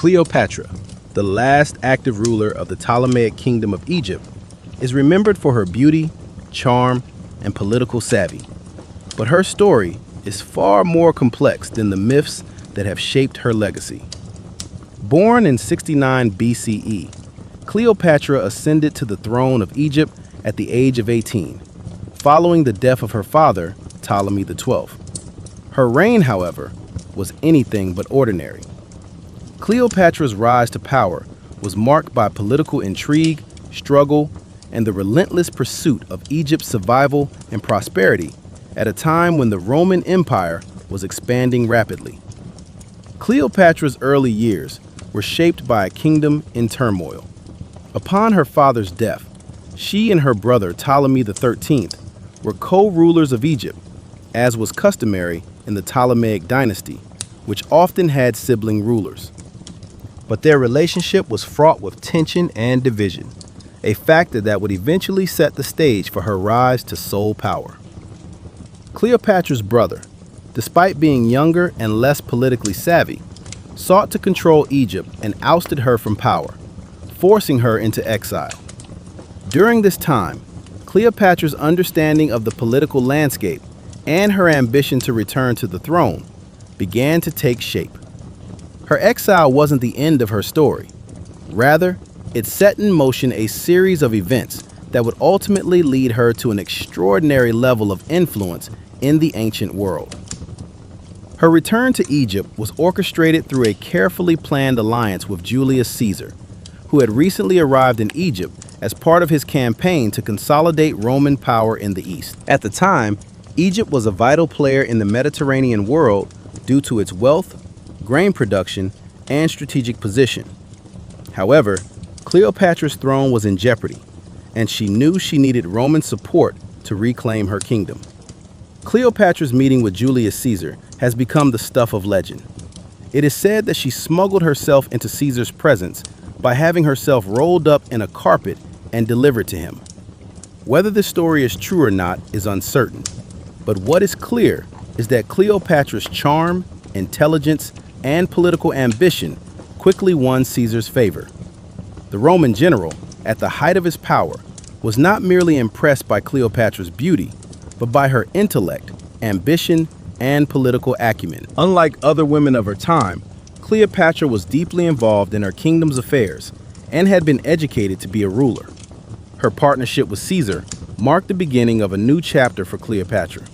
Cleopatra, the last active ruler of the Ptolemaic kingdom of Egypt, is remembered for her beauty, charm, and political savvy. But her story is far more complex than the myths that have shaped her legacy. Born in 69 BCE, Cleopatra ascended to the throne of Egypt at the age of 18, following the death of her father, Ptolemy XII. Her reign, however, was anything but ordinary. Cleopatra's rise to power was marked by political intrigue, struggle, and the relentless pursuit of Egypt's survival and prosperity at a time when the Roman Empire was expanding rapidly. Cleopatra's early years were shaped by a kingdom in turmoil. Upon her father's death, she and her brother Ptolemy XIII were co-rulers of Egypt, as was customary in the Ptolemaic dynasty, which often had sibling rulers. But their relationship was fraught with tension and division, a factor that would eventually set the stage for her rise to sole power. Cleopatra's brother, despite being younger and less politically savvy, sought to control Egypt and ousted her from power, forcing her into exile. During this time, Cleopatra's understanding of the political landscape and her ambition to return to the throne began to take shape. Her exile wasn't the end of her story. Rather, it set in motion a series of events that would ultimately lead her to an extraordinary level of influence in the ancient world. Her return to Egypt was orchestrated through a carefully planned alliance with Julius Caesar, who had recently arrived in Egypt as part of his campaign to consolidate Roman power in the East. At the time, Egypt was a vital player in the Mediterranean world due to its wealth, grain production, and strategic position. However, Cleopatra's throne was in jeopardy, and she knew she needed Roman support to reclaim her kingdom. Cleopatra's meeting with Julius Caesar has become the stuff of legend. It is said that she smuggled herself into Caesar's presence by having herself rolled up in a carpet and delivered to him. Whether this story is true or not is uncertain, but what is clear is that Cleopatra's charm, intelligence, and political ambition quickly won Caesar's favor. The Roman general, at the height of his power, was not merely impressed by Cleopatra's beauty, but by her intellect, ambition, and political acumen. Unlike other women of her time, Cleopatra was deeply involved in her kingdom's affairs and had been educated to be a ruler. Her partnership with Caesar marked the beginning of a new chapter for Cleopatra.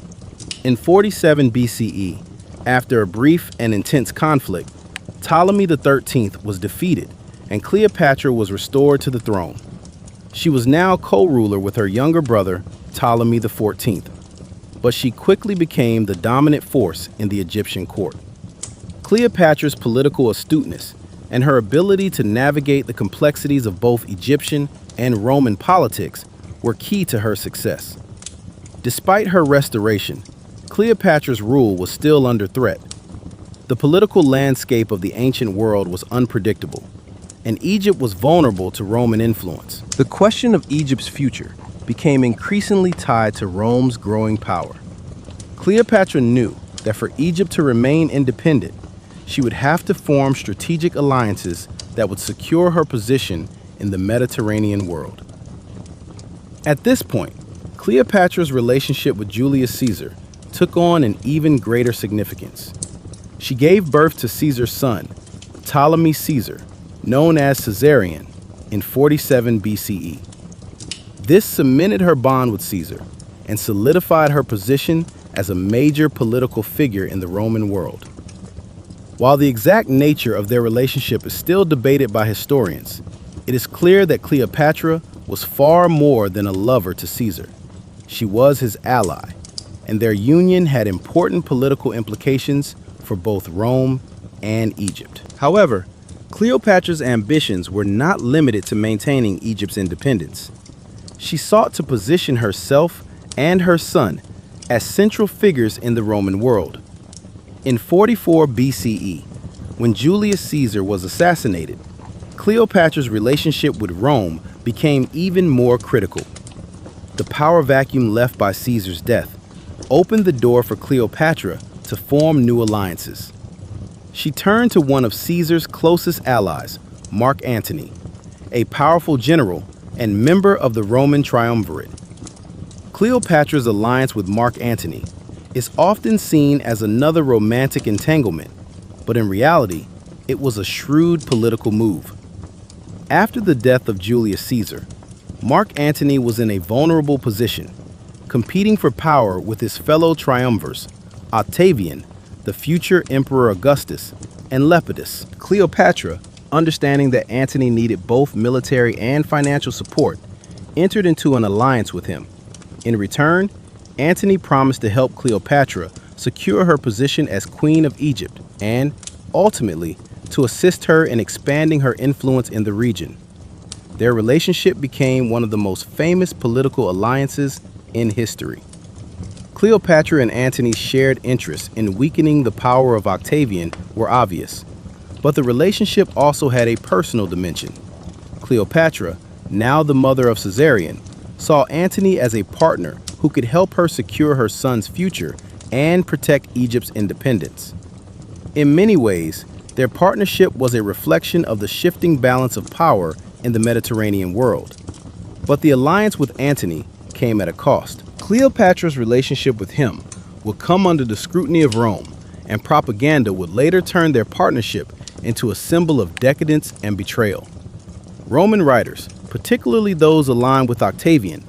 In 47 BCE, after a brief and intense conflict, Ptolemy XIII was defeated and Cleopatra was restored to the throne. She was now co-ruler with her younger brother, Ptolemy XIV, but she quickly became the dominant force in the Egyptian court. Cleopatra's political astuteness and her ability to navigate the complexities of both Egyptian and Roman politics were key to her success. Despite her restoration, Cleopatra's rule was still under threat. The political landscape of the ancient world was unpredictable, and Egypt was vulnerable to Roman influence. The question of Egypt's future became increasingly tied to Rome's growing power. Cleopatra knew that for Egypt to remain independent, she would have to form strategic alliances that would secure her position in the Mediterranean world. At this point, Cleopatra's relationship with Julius Caesar took on an even greater significance. She gave birth to Caesar's son, Ptolemy Caesar, known as Caesarion, in 47 BCE. This cemented her bond with Caesar and solidified her position as a major political figure in the Roman world. While the exact nature of their relationship is still debated by historians, it is clear that Cleopatra was far more than a lover to Caesar. She was his ally, and their union had important political implications for both Rome and Egypt. However, Cleopatra's ambitions were not limited to maintaining Egypt's independence. She sought to position herself and her son as central figures in the Roman world. In 44 BCE, when Julius Caesar was assassinated, Cleopatra's relationship with Rome became even more critical. The power vacuum left by Caesar's death opened the door for Cleopatra to form new alliances. she turned to one of Caesar's closest allies, Mark Antony, a powerful general and member of the Roman triumvirate. Cleopatra's alliance with Mark Antony is often seen as another romantic entanglement, but in reality, it was a shrewd political move. After the death of Julius Caesar, Mark Antony was in a vulnerable position, competing for power with his fellow triumvirs, Octavian, the future Emperor Augustus, and Lepidus. Cleopatra, understanding that Antony needed both military and financial support, entered into an alliance with him. In return, Antony promised to help Cleopatra secure her position as Queen of Egypt and, ultimately, to assist her in expanding her influence in the region. Their relationship became one of the most famous political alliances in history. Cleopatra and Antony's shared interests in weakening the power of Octavian were obvious, but the relationship also had a personal dimension. Cleopatra, now the mother of Caesarion, saw Antony as a partner who could help her secure her son's future and protect Egypt's independence. In many ways, their partnership was a reflection of the shifting balance of power in the Mediterranean world. But the alliance with Antony came at a cost. Cleopatra's relationship with him would come under the scrutiny of Rome, and propaganda would later turn their partnership into a symbol of decadence and betrayal. Roman writers, particularly those aligned with Octavian,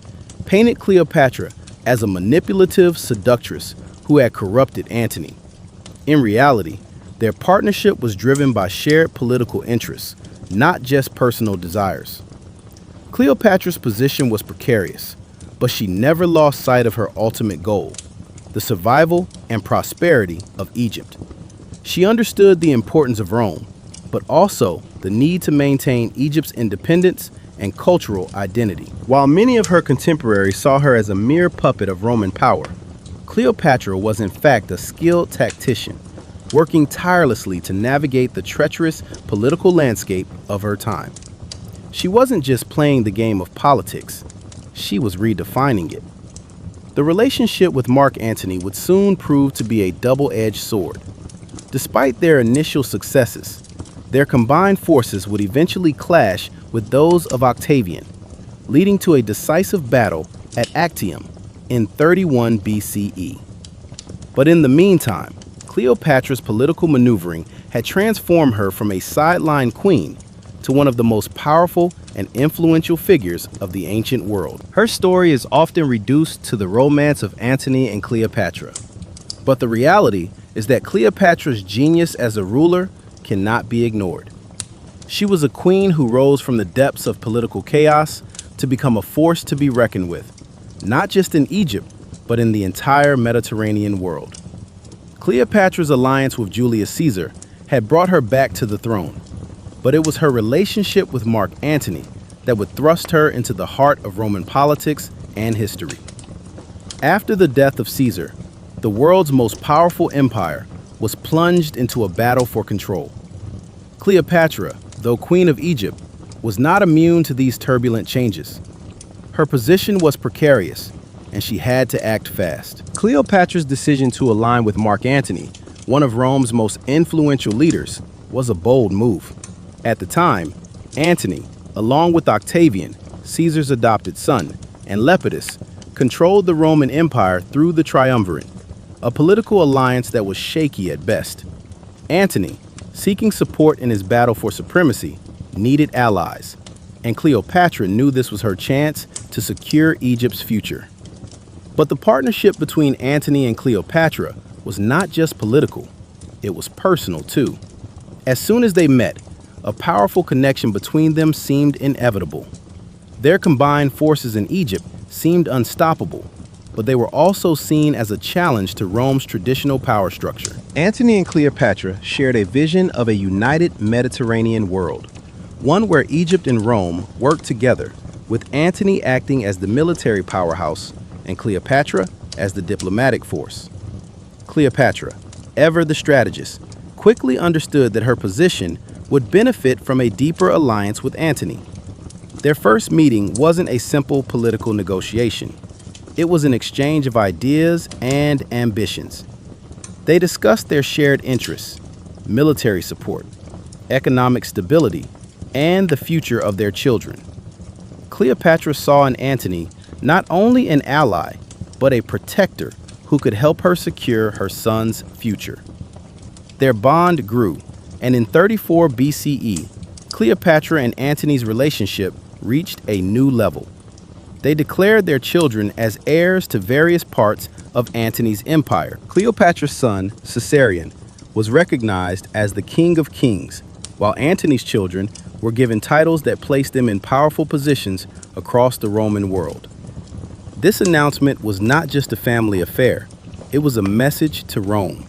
painted Cleopatra as a manipulative seductress who had corrupted Antony. In reality, their partnership was driven by shared political interests, not just personal desires. Cleopatra's position was precarious, but she never lost sight of her ultimate goal, the survival and prosperity of Egypt. She understood the importance of Rome, but also the need to maintain Egypt's independence and cultural identity. While many of her contemporaries saw her as a mere puppet of Roman power, Cleopatra was in fact a skilled tactician, working tirelessly to navigate the treacherous political landscape of her time. She wasn't just playing the game of politics, she was redefining it. The relationship with Mark Antony would soon prove to be a double-edged sword. Despite their initial successes, their combined forces would eventually clash with those of Octavian, leading to a decisive battle at Actium in 31 BCE. But in the meantime, Cleopatra's political maneuvering had transformed her from a sideline queen to one of the most powerful and influential figures of the ancient world. Her story is often reduced to the romance of Antony and Cleopatra. But the reality is that Cleopatra's genius as a ruler cannot be ignored. She was a queen who rose from the depths of political chaos to become a force to be reckoned with, not just in Egypt, but in the entire Mediterranean world. Cleopatra's alliance with Julius Caesar had brought her back to the throne, but it was her relationship with Mark Antony that would thrust her into the heart of Roman politics and history. After the death of Caesar, the world's most powerful empire was plunged into a battle for control. Cleopatra, though Queen of Egypt, was not immune to these turbulent changes. Her position was precarious, and she had to act fast. Cleopatra's decision to align with Mark Antony, one of Rome's most influential leaders, was a bold move. At the time, Antony, along with Octavian, Caesar's adopted son, and Lepidus, controlled the Roman Empire through the triumvirate, a political alliance that was shaky at best. Antony, seeking support in his battle for supremacy, needed allies, and Cleopatra knew this was her chance to secure Egypt's future. But the partnership between Antony and Cleopatra was not just political, it was personal too. As soon as they met, a powerful connection between them seemed inevitable. Their combined forces in Egypt seemed unstoppable, but they were also seen as a challenge to Rome's traditional power structure. Antony and Cleopatra shared a vision of a united Mediterranean world, one where Egypt and Rome worked together, with Antony acting as the military powerhouse and Cleopatra as the diplomatic force. Cleopatra, ever the strategist, quickly understood that her position would benefit from a deeper alliance with Antony. Their first meeting wasn't a simple political negotiation. It was an exchange of ideas and ambitions. They discussed their shared interests, military support, economic stability, and the future of their children. Cleopatra saw in Antony not only an ally, but a protector who could help her secure her son's future. Their bond grew, and in 34 BCE, Cleopatra and Antony's relationship reached a new level. They declared their children as heirs to various parts of Antony's empire. Cleopatra's son, Caesarion, was recognized as the King of Kings, while Antony's children were given titles that placed them in powerful positions across the Roman world. This announcement was not just a family affair, it was a message to Rome.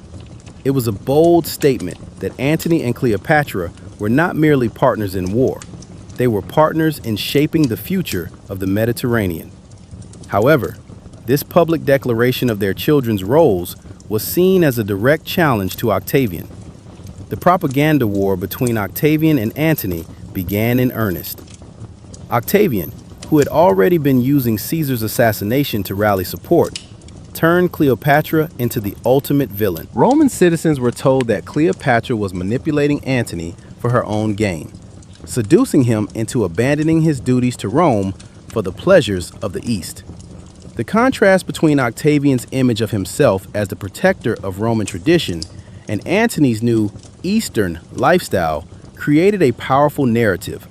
It was a bold statement that Antony and Cleopatra were not merely partners in war, they were partners in shaping the future of the Mediterranean. However, this public declaration of their children's roles was seen as a direct challenge to Octavian. The propaganda war between Octavian and Antony began in earnest. Octavian, who had already been using Caesar's assassination to rally support, turned Cleopatra into the ultimate villain. Roman citizens were told that Cleopatra was manipulating Antony for her own gain, seducing him into abandoning his duties to Rome for the pleasures of the East. The contrast between Octavian's image of himself as the protector of Roman tradition and Antony's new Eastern lifestyle created a powerful narrative.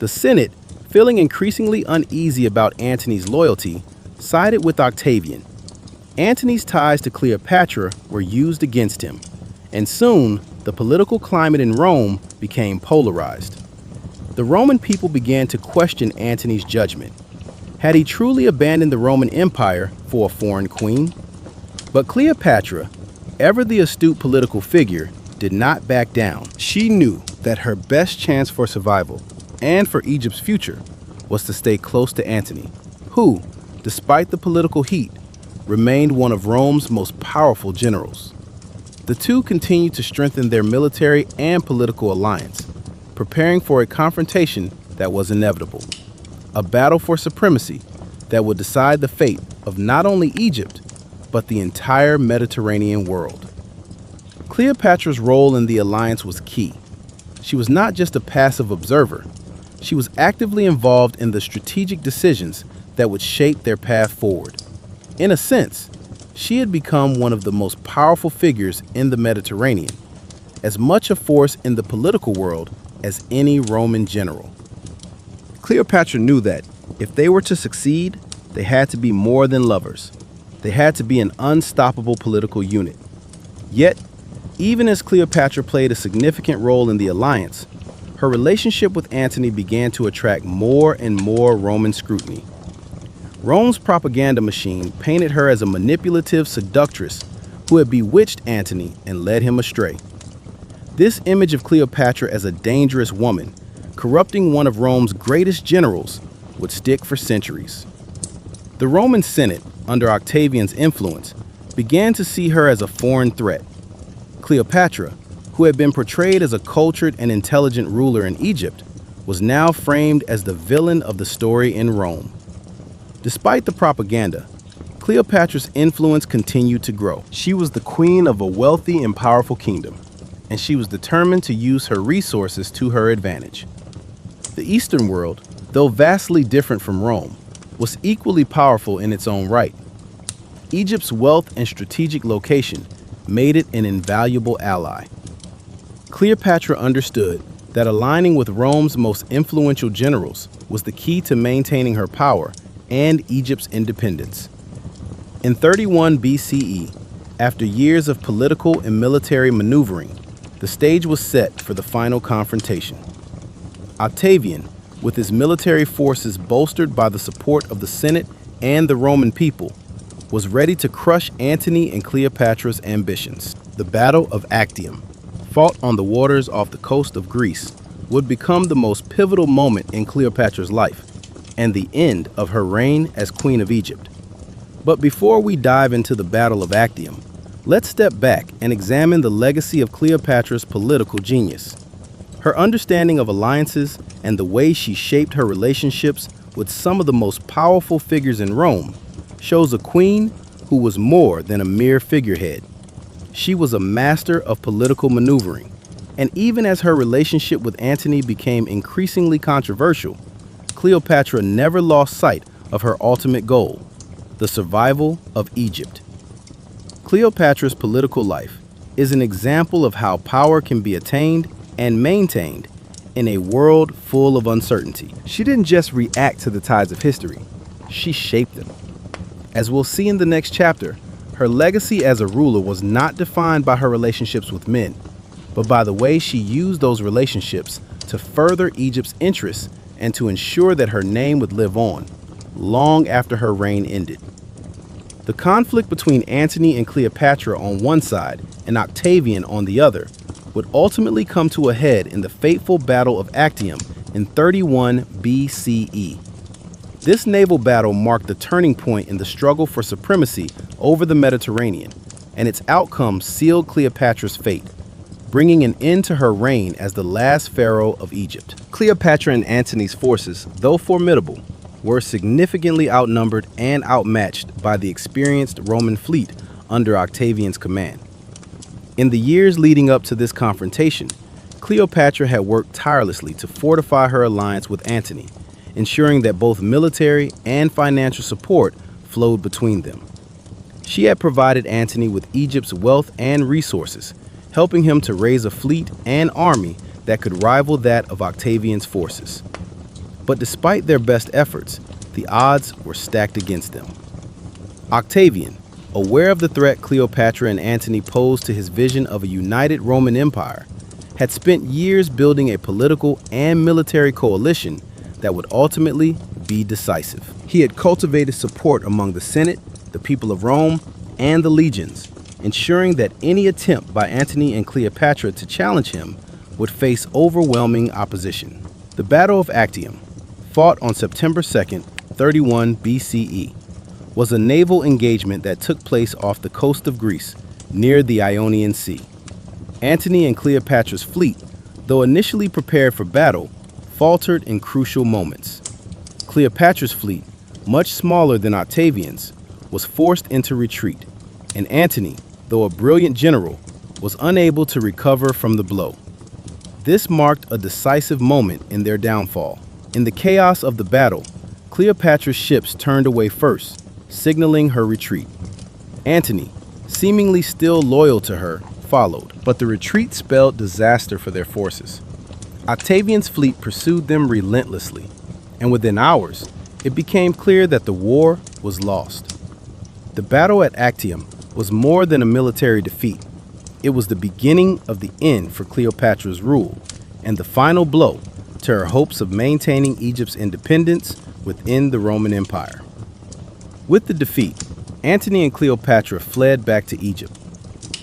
The Senate, feeling increasingly uneasy about Antony's loyalty, sided with Octavian. Antony's ties to Cleopatra were used against him, and soon the political climate in Rome became polarized. The Roman people began to question Antony's judgment. Had he truly abandoned the Roman Empire for a foreign queen? But Cleopatra, ever the astute political figure, did not back down. She knew that her best chance for survival and for Egypt's future was to stay close to Antony, who, despite the political heat, remained one of Rome's most powerful generals. The two continued to strengthen their military and political alliance, preparing for a confrontation that was inevitable, a battle for supremacy that would decide the fate of not only Egypt, but the entire Mediterranean world. Cleopatra's role in the alliance was key. She was not just a passive observer, she was actively involved in the strategic decisions that would shape their path forward. In a sense, she had become one of the most powerful figures in the Mediterranean, as much a force in the political world as any Roman general. Cleopatra knew that if they were to succeed, they had to be more than lovers. They had to be an unstoppable political unit. Yet, even as Cleopatra played a significant role in the alliance, her relationship with Antony began to attract more and more Roman scrutiny. Rome's propaganda machine painted her as a manipulative seductress who had bewitched Antony and led him astray. This image of Cleopatra as a dangerous woman, corrupting one of Rome's greatest generals, would stick for centuries. The Roman Senate, under Octavian's influence, began to see her as a foreign threat. Cleopatra, who had been portrayed as a cultured and intelligent ruler in Egypt, was now framed as the villain of the story in Rome. Despite the propaganda, Cleopatra's influence continued to grow. She was the queen of a wealthy and powerful kingdom, and she was determined to use her resources to her advantage. The Eastern world, though vastly different from Rome, was equally powerful in its own right. Egypt's wealth and strategic location made it an invaluable ally. Cleopatra understood that aligning with Rome's most influential generals was the key to maintaining her power and Egypt's independence. In 31 BCE, after years of political and military maneuvering, the stage was set for the final confrontation. Octavian, with his military forces bolstered by the support of the Senate and the Roman people, was ready to crush Antony and Cleopatra's ambitions. The Battle of Actium, fought on the waters off the coast of Greece, would become the most pivotal moment in Cleopatra's life and the end of her reign as Queen of Egypt. But before we dive into the Battle of Actium, let's step back and examine the legacy of Cleopatra's political genius. Her understanding of alliances and the way she shaped her relationships with some of the most powerful figures in Rome shows a queen who was more than a mere figurehead. She was a master of political maneuvering, And even as her relationship with Antony became increasingly controversial, Cleopatra never lost sight of her ultimate goal, the survival of Egypt. Cleopatra's political life is an example of how power can be attained and maintained in a world full of uncertainty. She didn't just react to the tides of history, she shaped them. As we'll see in the next chapter, her legacy as a ruler was not defined by her relationships with men, but by the way she used those relationships to further Egypt's interests and to ensure that her name would live on long after her reign ended. The conflict between Antony and Cleopatra on one side and Octavian on the other would ultimately come to a head in the fateful Battle of Actium in 31 BCE. This naval battle marked the turning point in the struggle for supremacy over the Mediterranean, and its outcome sealed Cleopatra's fate, bringing an end to her reign as the last pharaoh of Egypt. Cleopatra and Antony's forces, though formidable, were significantly outnumbered and outmatched by the experienced Roman fleet under Octavian's command. In the years leading up to this confrontation, Cleopatra had worked tirelessly to fortify her alliance with Antony, ensuring that both military and financial support flowed between them. She had provided Antony with Egypt's wealth and resources, helping him to raise a fleet and army that could rival that of Octavian's forces. But despite their best efforts, the odds were stacked against them. Octavian, aware of the threat Cleopatra and Antony posed to his vision of a united Roman Empire, had spent years building a political and military coalition that would ultimately be decisive. He had cultivated support among the Senate, the people of Rome, and the legions, ensuring that any attempt by Antony and Cleopatra to challenge him would face overwhelming opposition. The Battle of Actium, fought on September 2nd, 31 BCE, was a naval engagement that took place off the coast of Greece, near the Ionian Sea. Antony and Cleopatra's fleet, though initially prepared for battle, faltered in crucial moments. Cleopatra's fleet, much smaller than Octavian's, was forced into retreat, and Antony, though a brilliant general, was unable to recover from the blow. This marked a decisive moment in their downfall. In the chaos of the battle, Cleopatra's ships turned away first, signaling her retreat. Antony, seemingly still loyal to her, followed, but the retreat spelled disaster for their forces. Octavian's fleet pursued them relentlessly, and within hours, it became clear that the war was lost. The battle at Actium was more than a military defeat. It was the beginning of the end for Cleopatra's rule, and the final blow to her hopes of maintaining Egypt's independence within the Roman Empire. With the defeat, Antony and Cleopatra fled back to Egypt.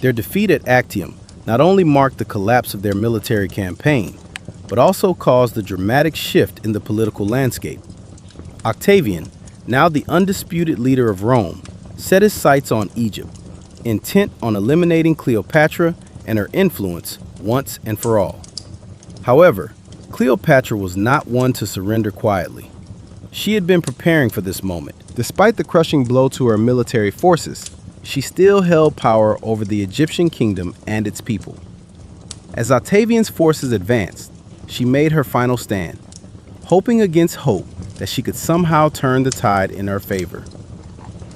Their defeat at Actium not only marked the collapse of their military campaign, but also caused a dramatic shift in the political landscape. Octavian, now the undisputed leader of Rome, set his sights on Egypt, intent on eliminating Cleopatra and her influence once and for all. However, Cleopatra was not one to surrender quietly. She had been preparing for this moment. Despite the crushing blow to her military forces, she still held power over the Egyptian kingdom and its people. As Octavian's forces advanced, she made her final stand, hoping against hope that she could somehow turn the tide in her favor.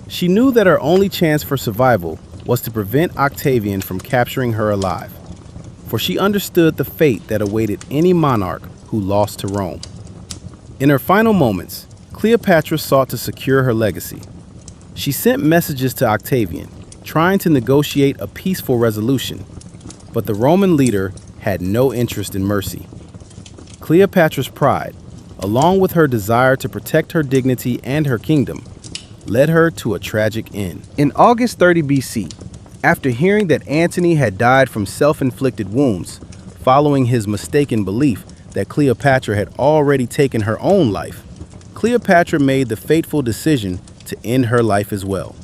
She knew that her only chance for survival was to prevent Octavian from capturing her alive, for she understood the fate that awaited any monarch who lost to Rome. In her final moments, Cleopatra sought to secure her legacy. She sent messages to Octavian, trying to negotiate a peaceful resolution, but the Roman leader had no interest in mercy. Cleopatra's pride, along with her desire to protect her dignity and her kingdom, led her to a tragic end. In August 30 BC, after hearing that Antony had died from self-inflicted wounds, following his mistaken belief that Cleopatra had already taken her own life, Cleopatra made the fateful decision to end her life as well.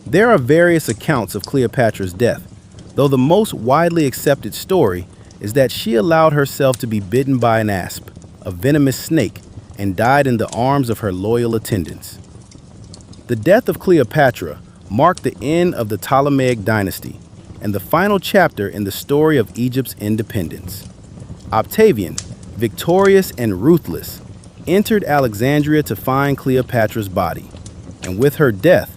There are various accounts of Cleopatra's death, though the most widely accepted story is that she allowed herself to be bitten by an asp, a venomous snake, and died in the arms of her loyal attendants. The death of Cleopatra marked the end of the Ptolemaic dynasty, and the final chapter in the story of Egypt's independence. Octavian, victorious and ruthless, entered Alexandria to find Cleopatra's body, and with her death,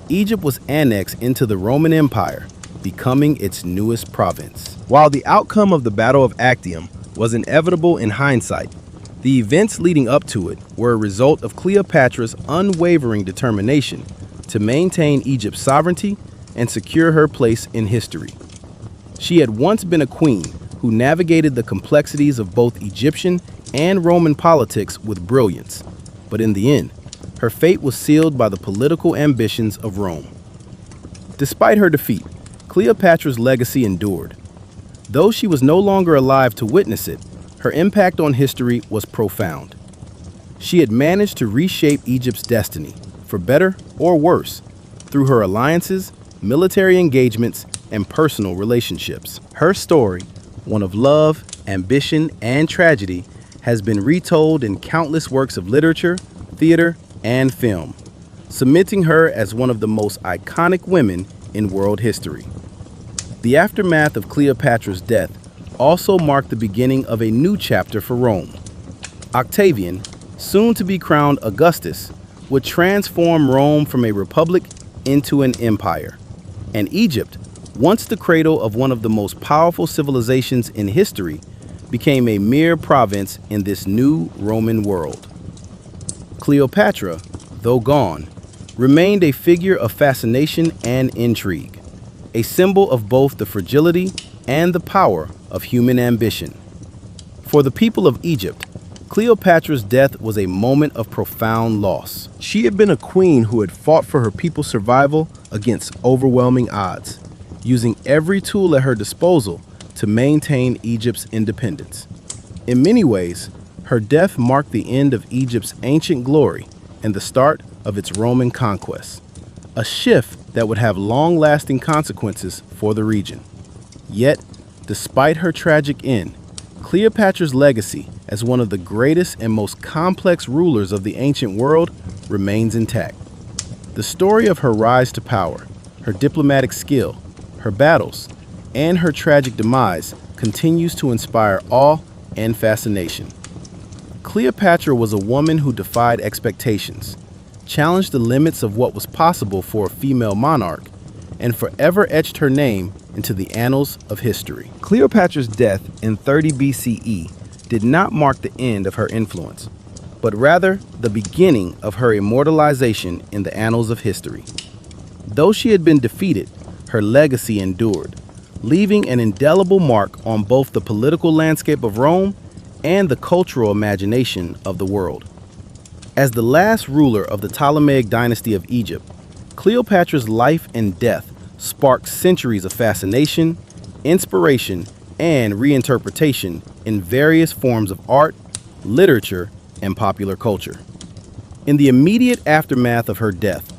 Egypt was annexed into the Roman Empire, becoming its newest province. While the outcome of the Battle of Actium was inevitable in hindsight, the events leading up to it were a result of Cleopatra's unwavering determination to maintain Egypt's sovereignty and secure her place in history. She had once been a queen who navigated the complexities of both Egyptian and Roman politics with brilliance, but in the end, her fate was sealed by the political ambitions of Rome. Despite her defeat, Cleopatra's legacy endured. Though she was no longer alive to witness it, her impact on history was profound. She had managed to reshape Egypt's destiny, for better or worse, through her alliances, military engagements, and personal relationships. Her story, one of love, ambition, and tragedy, has been retold in countless works of literature, theater, and film, cementing her as one of the most iconic women in world history. The aftermath of Cleopatra's death also marked the beginning of a new chapter for Rome. Octavian, soon to be crowned Augustus, would transform Rome from a republic into an empire. And Egypt, once the cradle of one of the most powerful civilizations in history, became a mere province in this new Roman world. Cleopatra, though gone, remained a figure of fascination and intrigue, a symbol of both the fragility and the power of human ambition. For the people of Egypt, Cleopatra's death was a moment of profound loss. She had been a queen who had fought for her people's survival against overwhelming odds, using every tool at her disposal to maintain Egypt's independence. In many ways, her death marked the end of Egypt's ancient glory and the start of its Roman conquest, a shift that would have long-lasting consequences for the region. Yet, despite her tragic end, Cleopatra's legacy as one of the greatest and most complex rulers of the ancient world remains intact. The story of her rise to power, her diplomatic skill, her battles, and her tragic demise continues to inspire awe and fascination. Cleopatra was a woman who defied expectations, challenged the limits of what was possible for a female monarch, and forever etched her name into the annals of history. Cleopatra's death in 30 BCE did not mark the end of her influence, but rather the beginning of her immortalization in the annals of history. Though she had been defeated, her legacy endured, leaving an indelible mark on both the political landscape of Rome and the cultural imagination of the world. As the last ruler of the Ptolemaic dynasty of Egypt, Cleopatra's life and death sparked centuries of fascination, inspiration, and reinterpretation in various forms of art, literature, and popular culture. In the immediate aftermath of her death,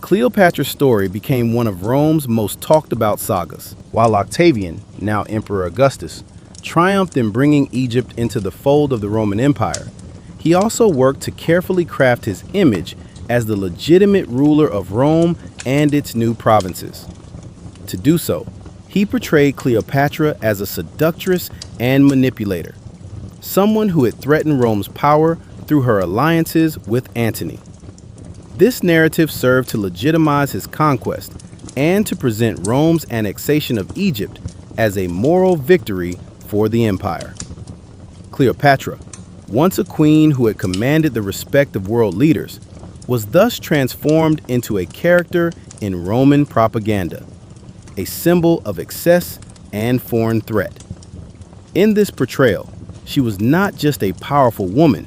Cleopatra's story became one of Rome's most talked about sagas, while Octavian, now Emperor Augustus, triumphed in bringing Egypt into the fold of the Roman Empire. He also worked to carefully craft his image as the legitimate ruler of Rome and its new provinces. To do so, he portrayed Cleopatra as a seductress and manipulator, someone who had threatened Rome's power through her alliances with Antony. This narrative served to legitimize his conquest and to present Rome's annexation of Egypt as a moral victory for the empire. Cleopatra, once a queen who had commanded the respect of world leaders, was thus transformed into a character in Roman propaganda, a symbol of excess and foreign threat. In this portrayal, she was not just a powerful woman,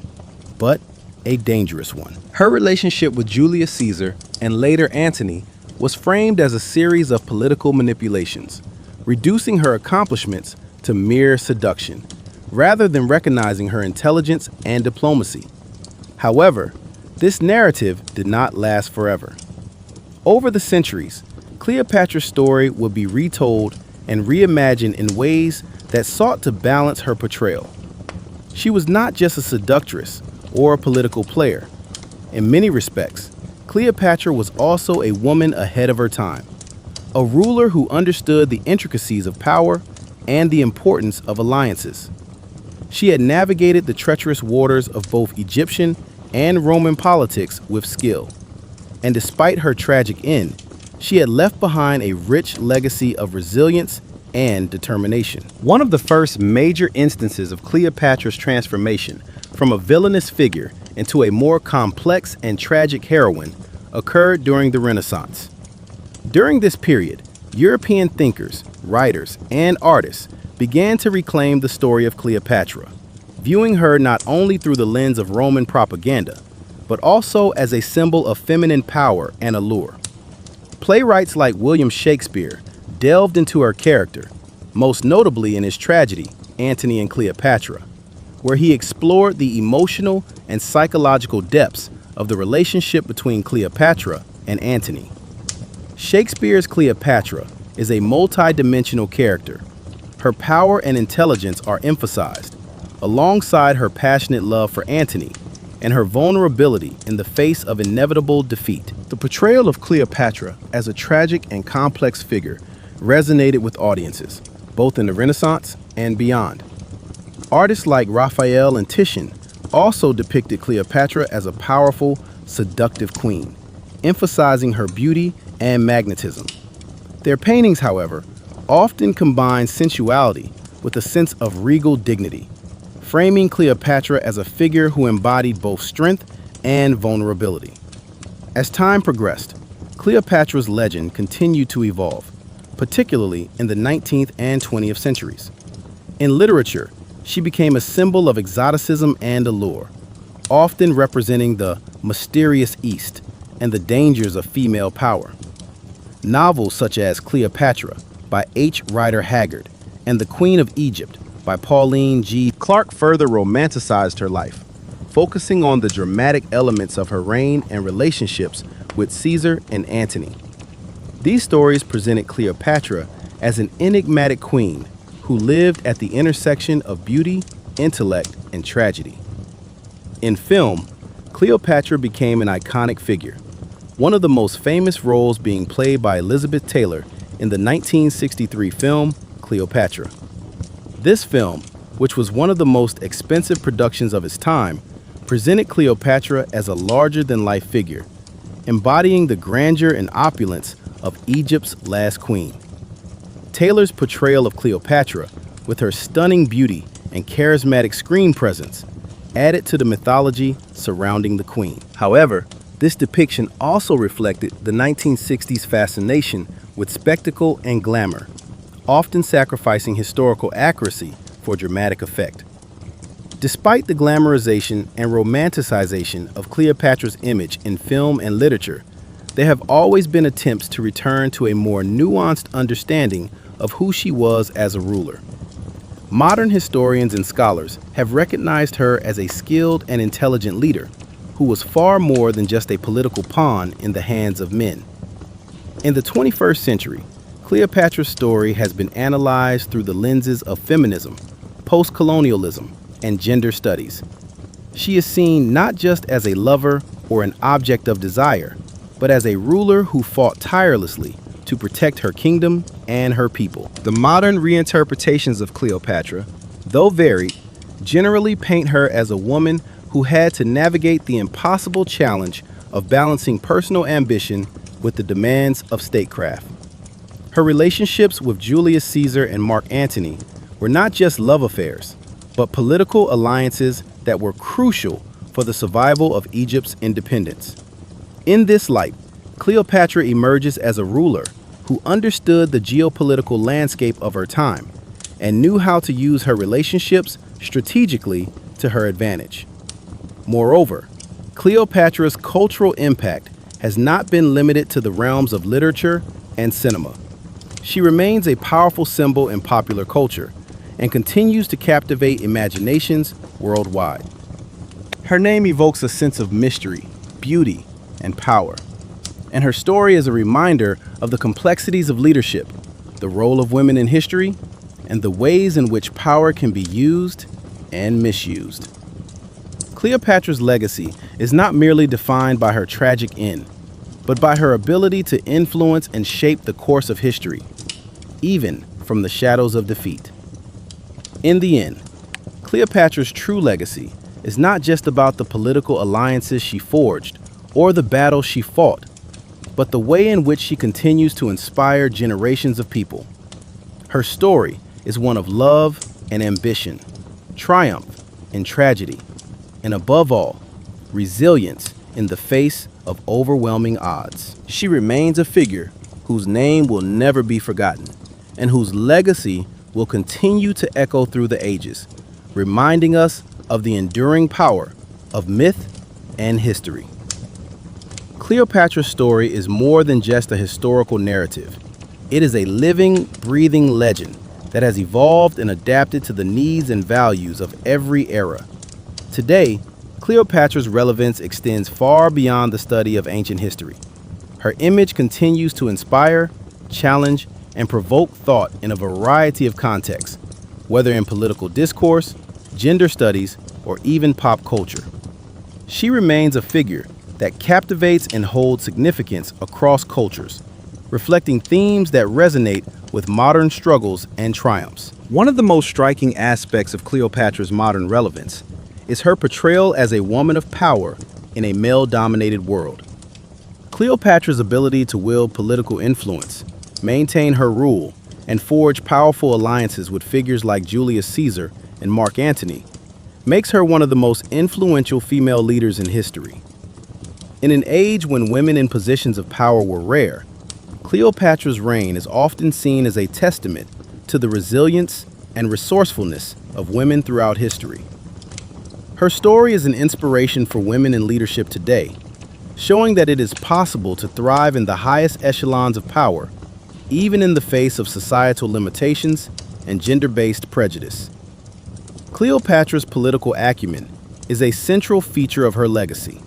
but a dangerous one. Her relationship with Julius Caesar and later Antony was framed as a series of political manipulations, reducing her accomplishments to mere seduction, rather than recognizing her intelligence and diplomacy. However, this narrative did not last forever. Over the centuries, Cleopatra's story would be retold and reimagined in ways that sought to balance her portrayal. She was not just a seductress or a political player. In many respects, Cleopatra was also a woman ahead of her time, a ruler who understood the intricacies of power and the importance of alliances. She had navigated the treacherous waters of both Egyptian and Roman politics with skill, and despite her tragic end, she had left behind a rich legacy of resilience and determination. One of the first major instances of Cleopatra's transformation from a villainous figure into a more complex and tragic heroine occurred during the Renaissance. During this period, European thinkers, writers, and artists began to reclaim the story of Cleopatra, viewing her not only through the lens of Roman propaganda, but also as a symbol of feminine power and allure. Playwrights like William Shakespeare delved into her character, most notably in his tragedy, Antony and Cleopatra, where he explored the emotional and psychological depths of the relationship between Cleopatra and Antony. Shakespeare's Cleopatra is a multi-dimensional character. Her power and intelligence are emphasized, alongside her passionate love for Antony and her vulnerability in the face of inevitable defeat. The portrayal of Cleopatra as a tragic and complex figure resonated with audiences, both in the Renaissance and beyond. Artists like Raphael and Titian also depicted Cleopatra as a powerful, seductive queen, emphasizing her beauty and magnetism. Their paintings, however, often combine sensuality with a sense of regal dignity, framing Cleopatra as a figure who embodied both strength and vulnerability. As time progressed, Cleopatra's legend continued to evolve, particularly in the 19th and 20th centuries. In literature, she became a symbol of exoticism and allure, often representing the mysterious East and the dangers of female power. Novels such as Cleopatra by H. Rider Haggard and The Queen of Egypt by Pauline G. Clark further romanticized her life, focusing on the dramatic elements of her reign and relationships with Caesar and Antony. These stories presented Cleopatra as an enigmatic queen who lived at the intersection of beauty, intellect, and tragedy. In film, Cleopatra became an iconic figure, one of the most famous roles being played by Elizabeth Taylor in the 1963 film Cleopatra. This film, which was one of the most expensive productions of its time, presented Cleopatra as a larger-than-life figure, embodying the grandeur and opulence of Egypt's last queen. Taylor's portrayal of Cleopatra, with her stunning beauty and charismatic screen presence, added to the mythology surrounding the queen. However, this depiction also reflected the 1960s fascination with spectacle and glamour, often sacrificing historical accuracy for dramatic effect. Despite the glamorization and romanticization of Cleopatra's image in film and literature, there have always been attempts to return to a more nuanced understanding of who she was as a ruler. Modern historians and scholars have recognized her as a skilled and intelligent leader who was far more than just a political pawn in the hands of men. In the 21st century, Cleopatra's story has been analyzed through the lenses of feminism, post-colonialism, and gender studies. She is seen not just as a lover or an object of desire, but as a ruler who fought tirelessly to protect her kingdom and her people. The modern reinterpretations of Cleopatra, though varied, generally paint her as a woman who had to navigate the impossible challenge of balancing personal ambition with the demands of statecraft. Her relationships with Julius Caesar and Mark Antony were not just love affairs, but political alliances that were crucial for the survival of Egypt's independence. In this light, Cleopatra emerges as a ruler who understood the geopolitical landscape of her time and knew how to use her relationships strategically to her advantage. Moreover, Cleopatra's cultural impact has not been limited to the realms of literature and cinema. She remains a powerful symbol in popular culture and continues to captivate imaginations worldwide. Her name evokes a sense of mystery, beauty, and power, and her story is a reminder of the complexities of leadership, the role of women in history, and the ways in which power can be used and misused. Cleopatra's legacy is not merely defined by her tragic end. but by her ability to influence and shape the course of history, even from the shadows of defeat. In the end, Cleopatra's true legacy is not just about the political alliances she forged or the battles she fought, but the way in which she continues to inspire generations of people. Her story is one of love and ambition, triumph and tragedy, and above all, resilience in the face of overwhelming odds. She remains a figure whose name will never be forgotten and whose legacy will continue to echo through the ages, reminding us of the enduring power of myth and history. Cleopatra's story is more than just a historical narrative. It is a living, breathing legend that has evolved and adapted to the needs and values of every era. Today, Cleopatra's relevance extends far beyond the study of ancient history. Her image continues to inspire, challenge, and provoke thought in a variety of contexts, whether in political discourse, gender studies, or even pop culture. She remains a figure that captivates and holds significance across cultures, reflecting themes that resonate with modern struggles and triumphs. One of the most striking aspects of Cleopatra's modern relevance is her portrayal as a woman of power in a male-dominated world. Cleopatra's ability to wield political influence, maintain her rule, and forge powerful alliances with figures like Julius Caesar and Antony makes her one of the most influential female leaders in history. In an age when women in positions of power were rare, Cleopatra's reign is often seen as a testament to the resilience and resourcefulness of women throughout history. Her story is an inspiration for women in leadership today, showing that it is possible to thrive in the highest echelons of power, even in the face of societal limitations and gender-based prejudice. Cleopatra's political acumen is a central feature of her legacy.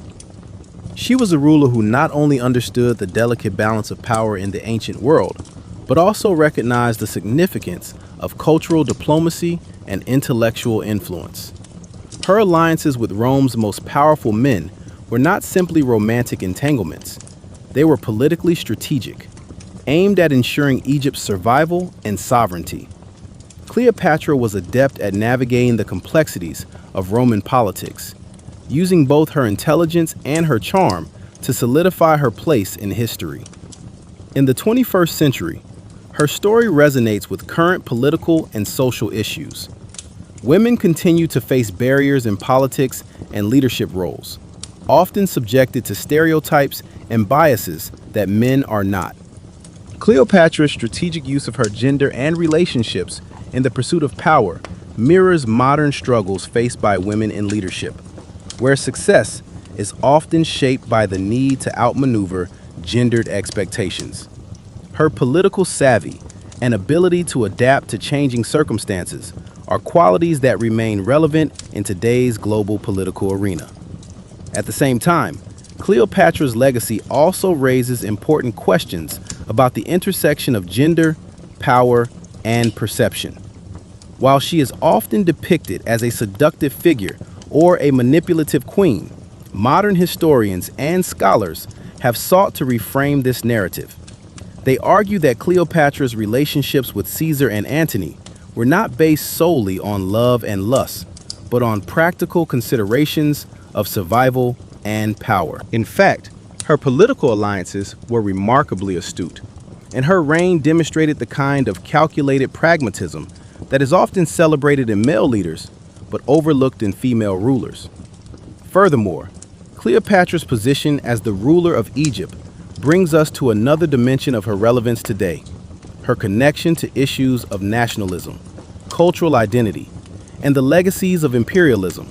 She was a ruler who not only understood the delicate balance of power in the ancient world, but also recognized the significance of cultural diplomacy and intellectual influence. Her alliances with Rome's most powerful men were not simply romantic entanglements. They were politically strategic, aimed at ensuring Egypt's survival and sovereignty. Cleopatra was adept at navigating the complexities of Roman politics, using both her intelligence and her charm to solidify her place in history. In the 21st century, her story resonates with current political and social issues. Women continue to face barriers in politics and leadership roles, often subjected to stereotypes and biases that men are not. Cleopatra's strategic use of her gender and relationships in the pursuit of power mirrors modern struggles faced by women in leadership, where success is often shaped by the need to outmaneuver gendered expectations. Her political savvy and ability to adapt to changing circumstances are qualities that remain relevant in today's global political arena. At the same time, Cleopatra's legacy also raises important questions about the intersection of gender, power, and perception. While she is often depicted as a seductive figure or a manipulative queen, modern historians and scholars have sought to reframe this narrative. They argue that Cleopatra's relationships with Caesar and Antony were not based solely on love and lust, but on practical considerations of survival and power. In fact, her political alliances were remarkably astute, and her reign demonstrated the kind of calculated pragmatism that is often celebrated in male leaders, but overlooked in female rulers. Furthermore, Cleopatra's position as the ruler of Egypt brings us to another dimension of her relevance today: her connection to issues of nationalism, cultural identity, and the legacies of imperialism.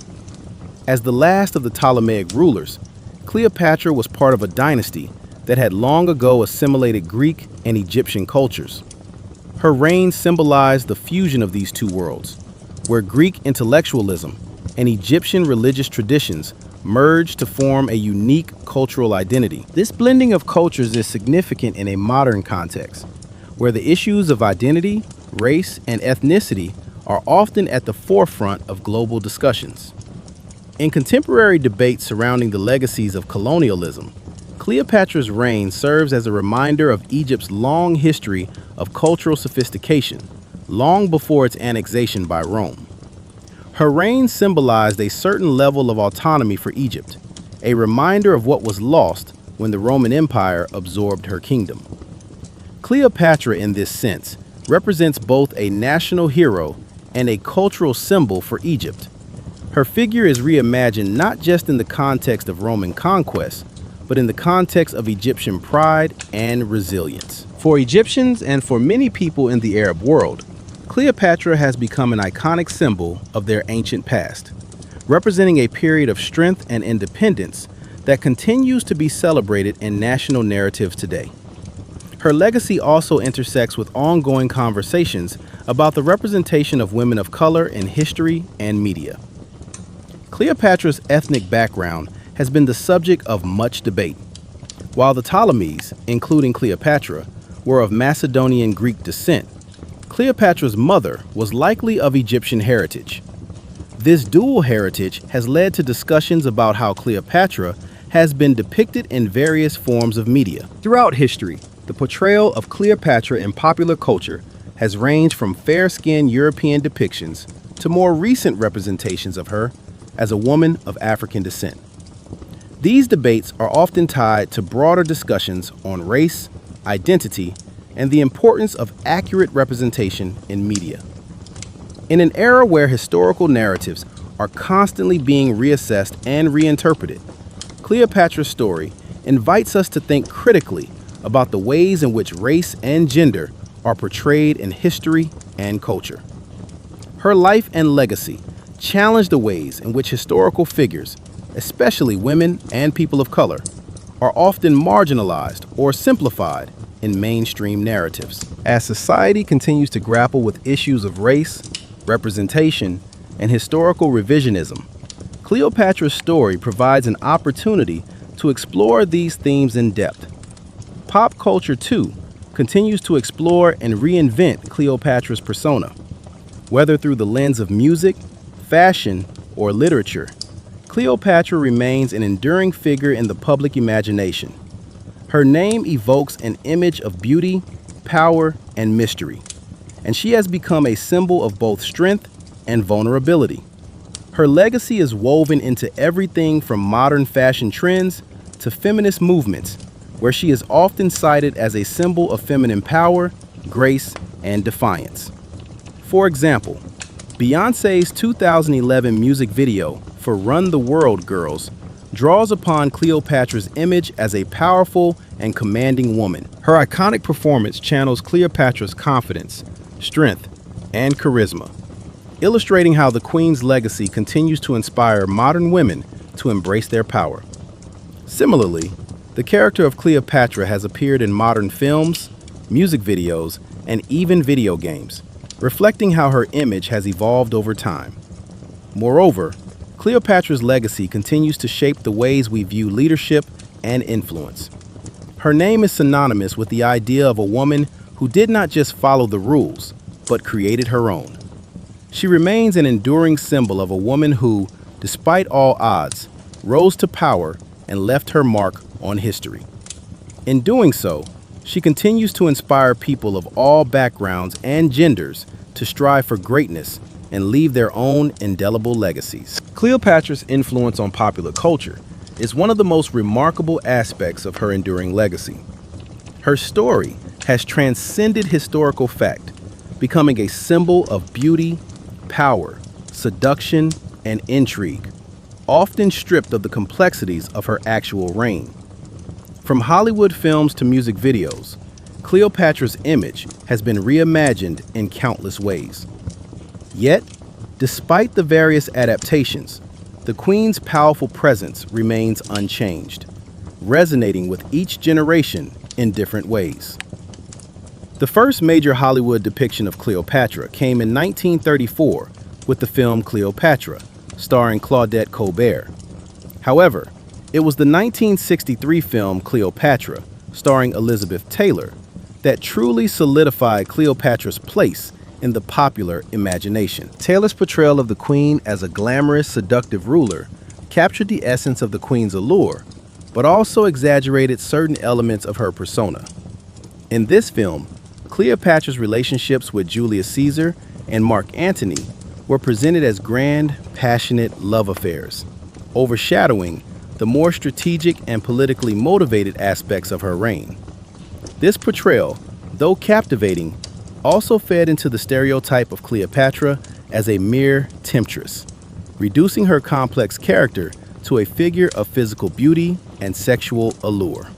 As the last of the Ptolemaic rulers, Cleopatra was part of a dynasty that had long ago assimilated Greek and Egyptian cultures. Her reign symbolized the fusion of these two worlds, where Greek intellectualism and Egyptian religious traditions merged to form a unique cultural identity. This blending of cultures is significant in a modern context, where the issues of identity, race, and ethnicity are often at the forefront of global discussions. In contemporary debates surrounding the legacies of colonialism, Cleopatra's reign serves as a reminder of Egypt's long history of cultural sophistication, long before its annexation by Rome. Her reign symbolized a certain level of autonomy for Egypt, a reminder of what was lost when the Roman Empire absorbed her kingdom. Cleopatra, in this sense, represents both a national hero and a cultural symbol for Egypt. Her figure is reimagined not just in the context of Roman conquest, but in the context of Egyptian pride and resilience. For Egyptians and for many people in the Arab world, Cleopatra has become an iconic symbol of their ancient past, representing a period of strength and independence that continues to be celebrated in national narratives today. Her legacy also intersects with ongoing conversations about the representation of women of color in history and media. Cleopatra's ethnic background has been the subject of much debate. While the Ptolemies, including Cleopatra, were of Macedonian Greek descent, Cleopatra's mother was likely of Egyptian heritage. This dual heritage has led to discussions about how Cleopatra has been depicted in various forms of media. Throughout history, the portrayal of Cleopatra in popular culture has ranged from fair-skinned European depictions to more recent representations of her as a woman of African descent. These debates are often tied to broader discussions on race, identity, and the importance of accurate representation in media. In an era where historical narratives are constantly being reassessed and reinterpreted, Cleopatra's story invites us to think critically about the ways in which race and gender are portrayed in history and culture. Her life and legacy challenge the ways in which historical figures, especially women and people of color, are often marginalized or simplified in mainstream narratives. As society continues to grapple with issues of race, representation, and historical revisionism, Cleopatra's story provides an opportunity to explore these themes in depth. Pop culture, too, continues to explore and reinvent Cleopatra's persona. Whether through the lens of music, fashion, or literature, Cleopatra remains an enduring figure in the public imagination. Her name evokes an image of beauty, power, and mystery, and she has become a symbol of both strength and vulnerability. Her legacy is woven into everything from modern fashion trends to feminist movements, where she is often cited as a symbol of feminine power, grace, and defiance. For example, Beyoncé's 2011 music video for Run the World Girls draws upon Cleopatra's image as a powerful and commanding woman. Her iconic performance channels Cleopatra's confidence, strength, and charisma, illustrating how the Queen's legacy continues to inspire modern women to embrace their power. Similarly, the character of Cleopatra has appeared in modern films, music videos, and even video games, reflecting how her image has evolved over time. Moreover, Cleopatra's legacy continues to shape the ways we view leadership and influence. Her name is synonymous with the idea of a woman who did not just follow the rules, but created her own. She remains an enduring symbol of a woman who, despite all odds, rose to power and left her mark on history. In doing so, she continues to inspire people of all backgrounds and genders to strive for greatness and leave their own indelible legacies. Cleopatra's influence on popular culture is one of the most remarkable aspects of her enduring legacy. Her story has transcended historical fact, becoming a symbol of beauty, power, seduction, and intrigue, often stripped of the complexities of her actual reign. From Hollywood films to music videos, Cleopatra's image has been reimagined in countless ways. Yet, despite the various adaptations, the Queen's powerful presence remains unchanged, resonating with each generation in different ways. The first major Hollywood depiction of Cleopatra came in 1934 with the film Cleopatra, starring Claudette Colbert. However, it was the 1963 film Cleopatra, starring Elizabeth Taylor, that truly solidified Cleopatra's place in the popular imagination. Taylor's portrayal of the Queen as a glamorous, seductive ruler captured the essence of the Queen's allure, but also exaggerated certain elements of her persona. In this film, Cleopatra's relationships with Julius Caesar and Mark Antony were presented as grand, passionate love affairs, overshadowing the more strategic and politically motivated aspects of her reign. This portrayal, though captivating, also fed into the stereotype of Cleopatra as a mere temptress, reducing her complex character to a figure of physical beauty and sexual allure.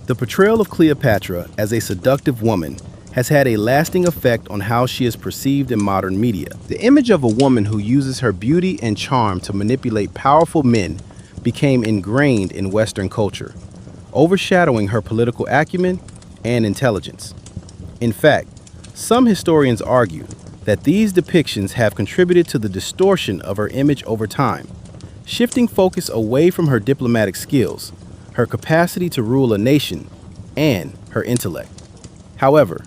The portrayal of Cleopatra as a seductive woman has had a lasting effect on how she is perceived in modern media. The image of a woman who uses her beauty and charm to manipulate powerful men became ingrained in Western culture, overshadowing her political acumen and intelligence. In fact, some historians argue that these depictions have contributed to the distortion of her image over time, shifting focus away from her diplomatic skills, her capacity to rule a nation, and her intellect. However,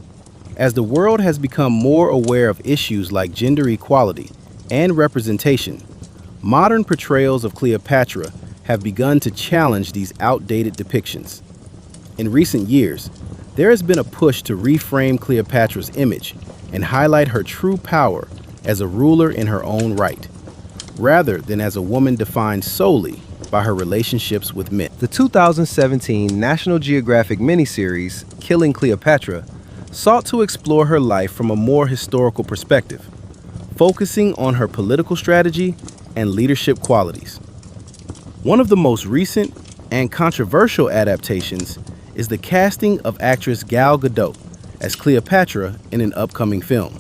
as the world has become more aware of issues like gender equality and representation, modern portrayals of Cleopatra have begun to challenge these outdated depictions. In recent years, there has been a push to reframe Cleopatra's image and highlight her true power as a ruler in her own right, rather than as a woman defined solely by her relationships with men. The 2017 National Geographic miniseries, Killing Cleopatra, sought to explore her life from a more historical perspective, focusing on her political strategy and leadership qualities. One of the most recent and controversial adaptations is the casting of actress Gal Gadot as Cleopatra in an upcoming film.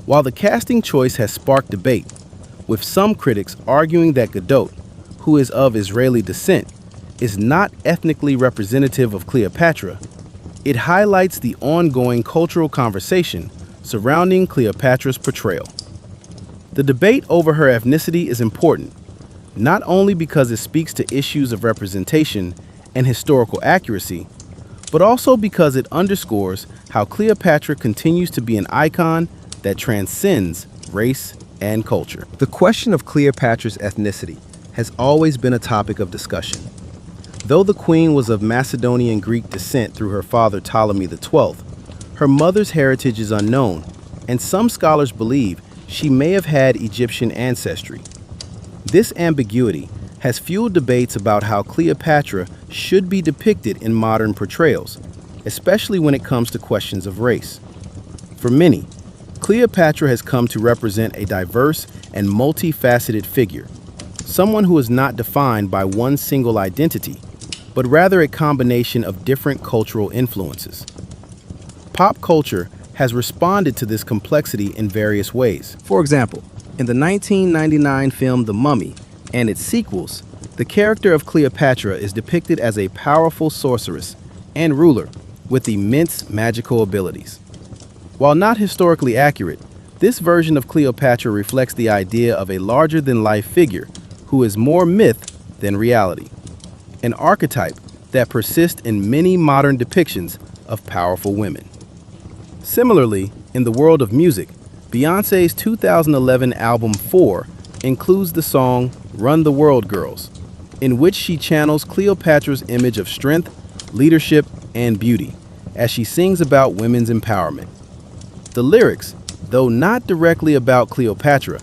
While the casting choice has sparked debate, with some critics arguing that Gadot, who is of Israeli descent, is not ethnically representative of Cleopatra, it highlights the ongoing cultural conversation surrounding Cleopatra's portrayal. The debate over her ethnicity is important, not only because it speaks to issues of representation and historical accuracy, but also because it underscores how Cleopatra continues to be an icon that transcends race and culture. The question of Cleopatra's ethnicity has always been a topic of discussion. Though the queen was of Macedonian Greek descent through her father Ptolemy XII, her mother's heritage is unknown, and some scholars believe she may have had Egyptian ancestry. This ambiguity has fueled debates about how Cleopatra should be depicted in modern portrayals, especially when it comes to questions of race. For many, Cleopatra has come to represent a diverse and multifaceted figure, someone who is not defined by one single identity, but rather a combination of different cultural influences. Pop culture has responded to this complexity in various ways. For example, in the 1999 film The Mummy and its sequels, the character of Cleopatra is depicted as a powerful sorceress and ruler with immense magical abilities. While not historically accurate, this version of Cleopatra reflects the idea of a larger-than-life figure who is more myth than reality, an archetype that persists in many modern depictions of powerful women. Similarly, in the world of music, Beyoncé's 2011 album 4 includes the song Run the World Girls, in which she channels Cleopatra's image of strength, leadership, and beauty as she sings about women's empowerment. The lyrics, though not directly about Cleopatra,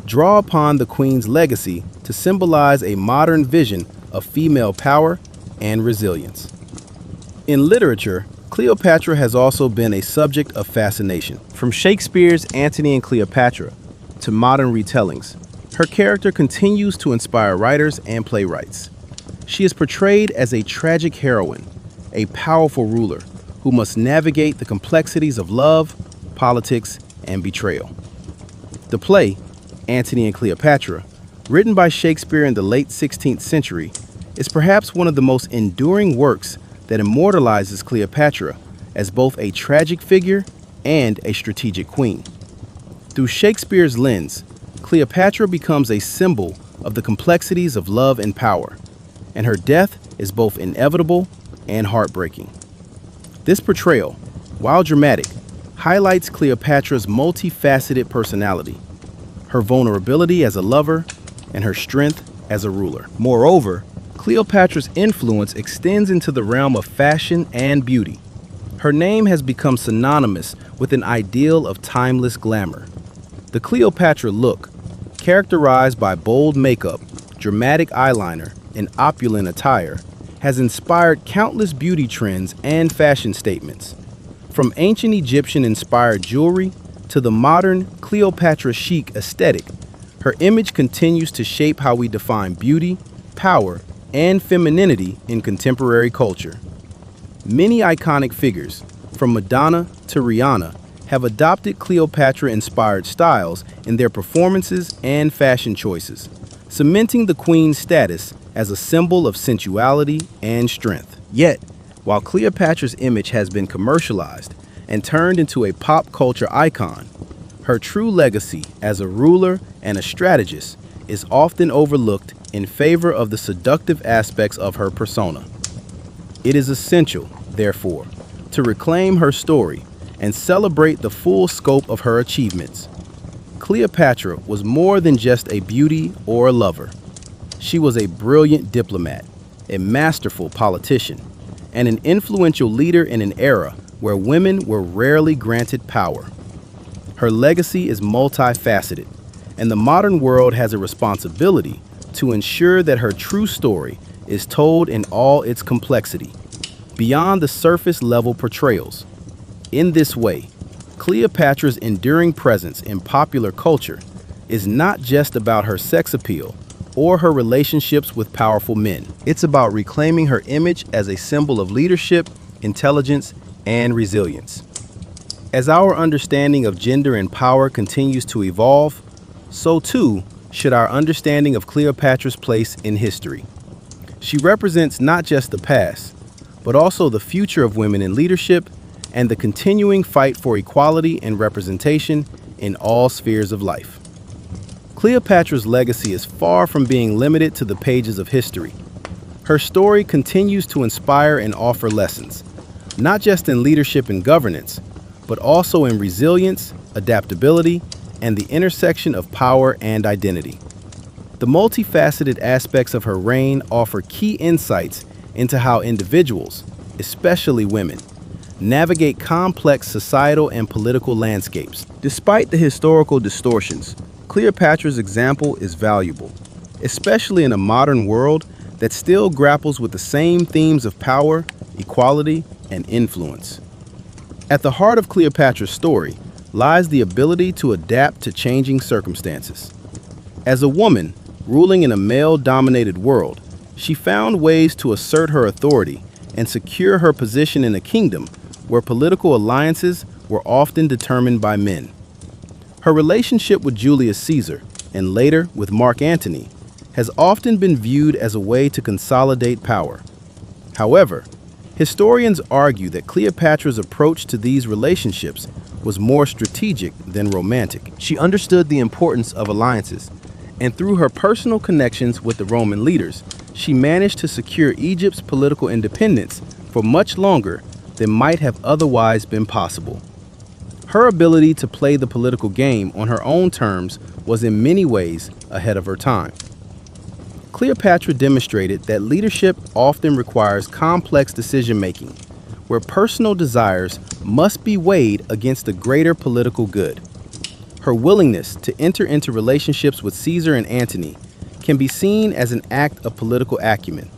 draw upon the queen's legacy to symbolize a modern vision of female power and resilience. In literature, Cleopatra has also been a subject of fascination. From Shakespeare's Antony and Cleopatra to modern retellings, her character continues to inspire writers and playwrights. She is portrayed as a tragic heroine, a powerful ruler who must navigate the complexities of love, politics, and betrayal. The play, Antony and Cleopatra, written by Shakespeare in the late 16th century, is perhaps one of the most enduring works that immortalizes Cleopatra as both a tragic figure and a strategic queen. Through Shakespeare's lens, Cleopatra becomes a symbol of the complexities of love and power, and her death is both inevitable and heartbreaking. This portrayal, while dramatic, highlights Cleopatra's multifaceted personality, her vulnerability as a lover, and her strength as a ruler. Moreover, Cleopatra's influence extends into the realm of fashion and beauty. Her name has become synonymous with an ideal of timeless glamour. The Cleopatra look, characterized by bold makeup, dramatic eyeliner, and opulent attire, has inspired countless beauty trends and fashion statements. From ancient Egyptian-inspired jewelry to the modern Cleopatra chic aesthetic, her image continues to shape how we define beauty, power, and femininity in contemporary culture. Many iconic figures, from Madonna to Rihanna, have adopted Cleopatra-inspired styles in their performances and fashion choices, cementing the queen's status as a symbol of sensuality and strength. Yet, while Cleopatra's image has been commercialized and turned into a pop culture icon, her true legacy as a ruler and a strategist is often overlooked in favor of the seductive aspects of her persona. It is essential, therefore, to reclaim her story and celebrate the full scope of her achievements. Cleopatra was more than just a beauty or a lover. She was a brilliant diplomat, a masterful politician, and an influential leader in an era where women were rarely granted power. Her legacy is multifaceted, and the modern world has a responsibility to ensure that her true story is told in all its complexity, beyond the surface-level portrayals. In this way, Cleopatra's enduring presence in popular culture is not just about her sex appeal or her relationships with powerful men. It's about reclaiming her image as a symbol of leadership, intelligence, and resilience. As our understanding of gender and power continues to evolve, so too should our understanding of Cleopatra's place in history. She represents not just the past, but also the future of women in leadership and the continuing fight for equality and representation in all spheres of life. Cleopatra's legacy is far from being limited to the pages of history. Her story continues to inspire and offer lessons, not just in leadership and governance, but also in resilience, adaptability, and the intersection of power and identity. The multifaceted aspects of her reign offer key insights into how individuals, especially women, navigate complex societal and political landscapes. Despite the historical distortions, Cleopatra's example is valuable, especially in a modern world that still grapples with the same themes of power, equality, and influence. At the heart of Cleopatra's story lies the ability to adapt to changing circumstances. As a woman ruling in a male-dominated world, she found ways to assert her authority and secure her position in a kingdom where political alliances were often determined by men. Her relationship with Julius Caesar, and later with Antony, has often been viewed as a way to consolidate power. However, historians argue that Cleopatra's approach to these relationships was more strategic than romantic. She understood the importance of alliances, and through her personal connections with the Roman leaders, she managed to secure Egypt's political independence for much longer than might have otherwise been possible. Her ability to play the political game on her own terms was in many ways ahead of her time. Cleopatra demonstrated that leadership often requires complex decision-making, where personal desires must be weighed against the greater political good. Her willingness to enter into relationships with Caesar and Antony can be seen as an act of political acumen,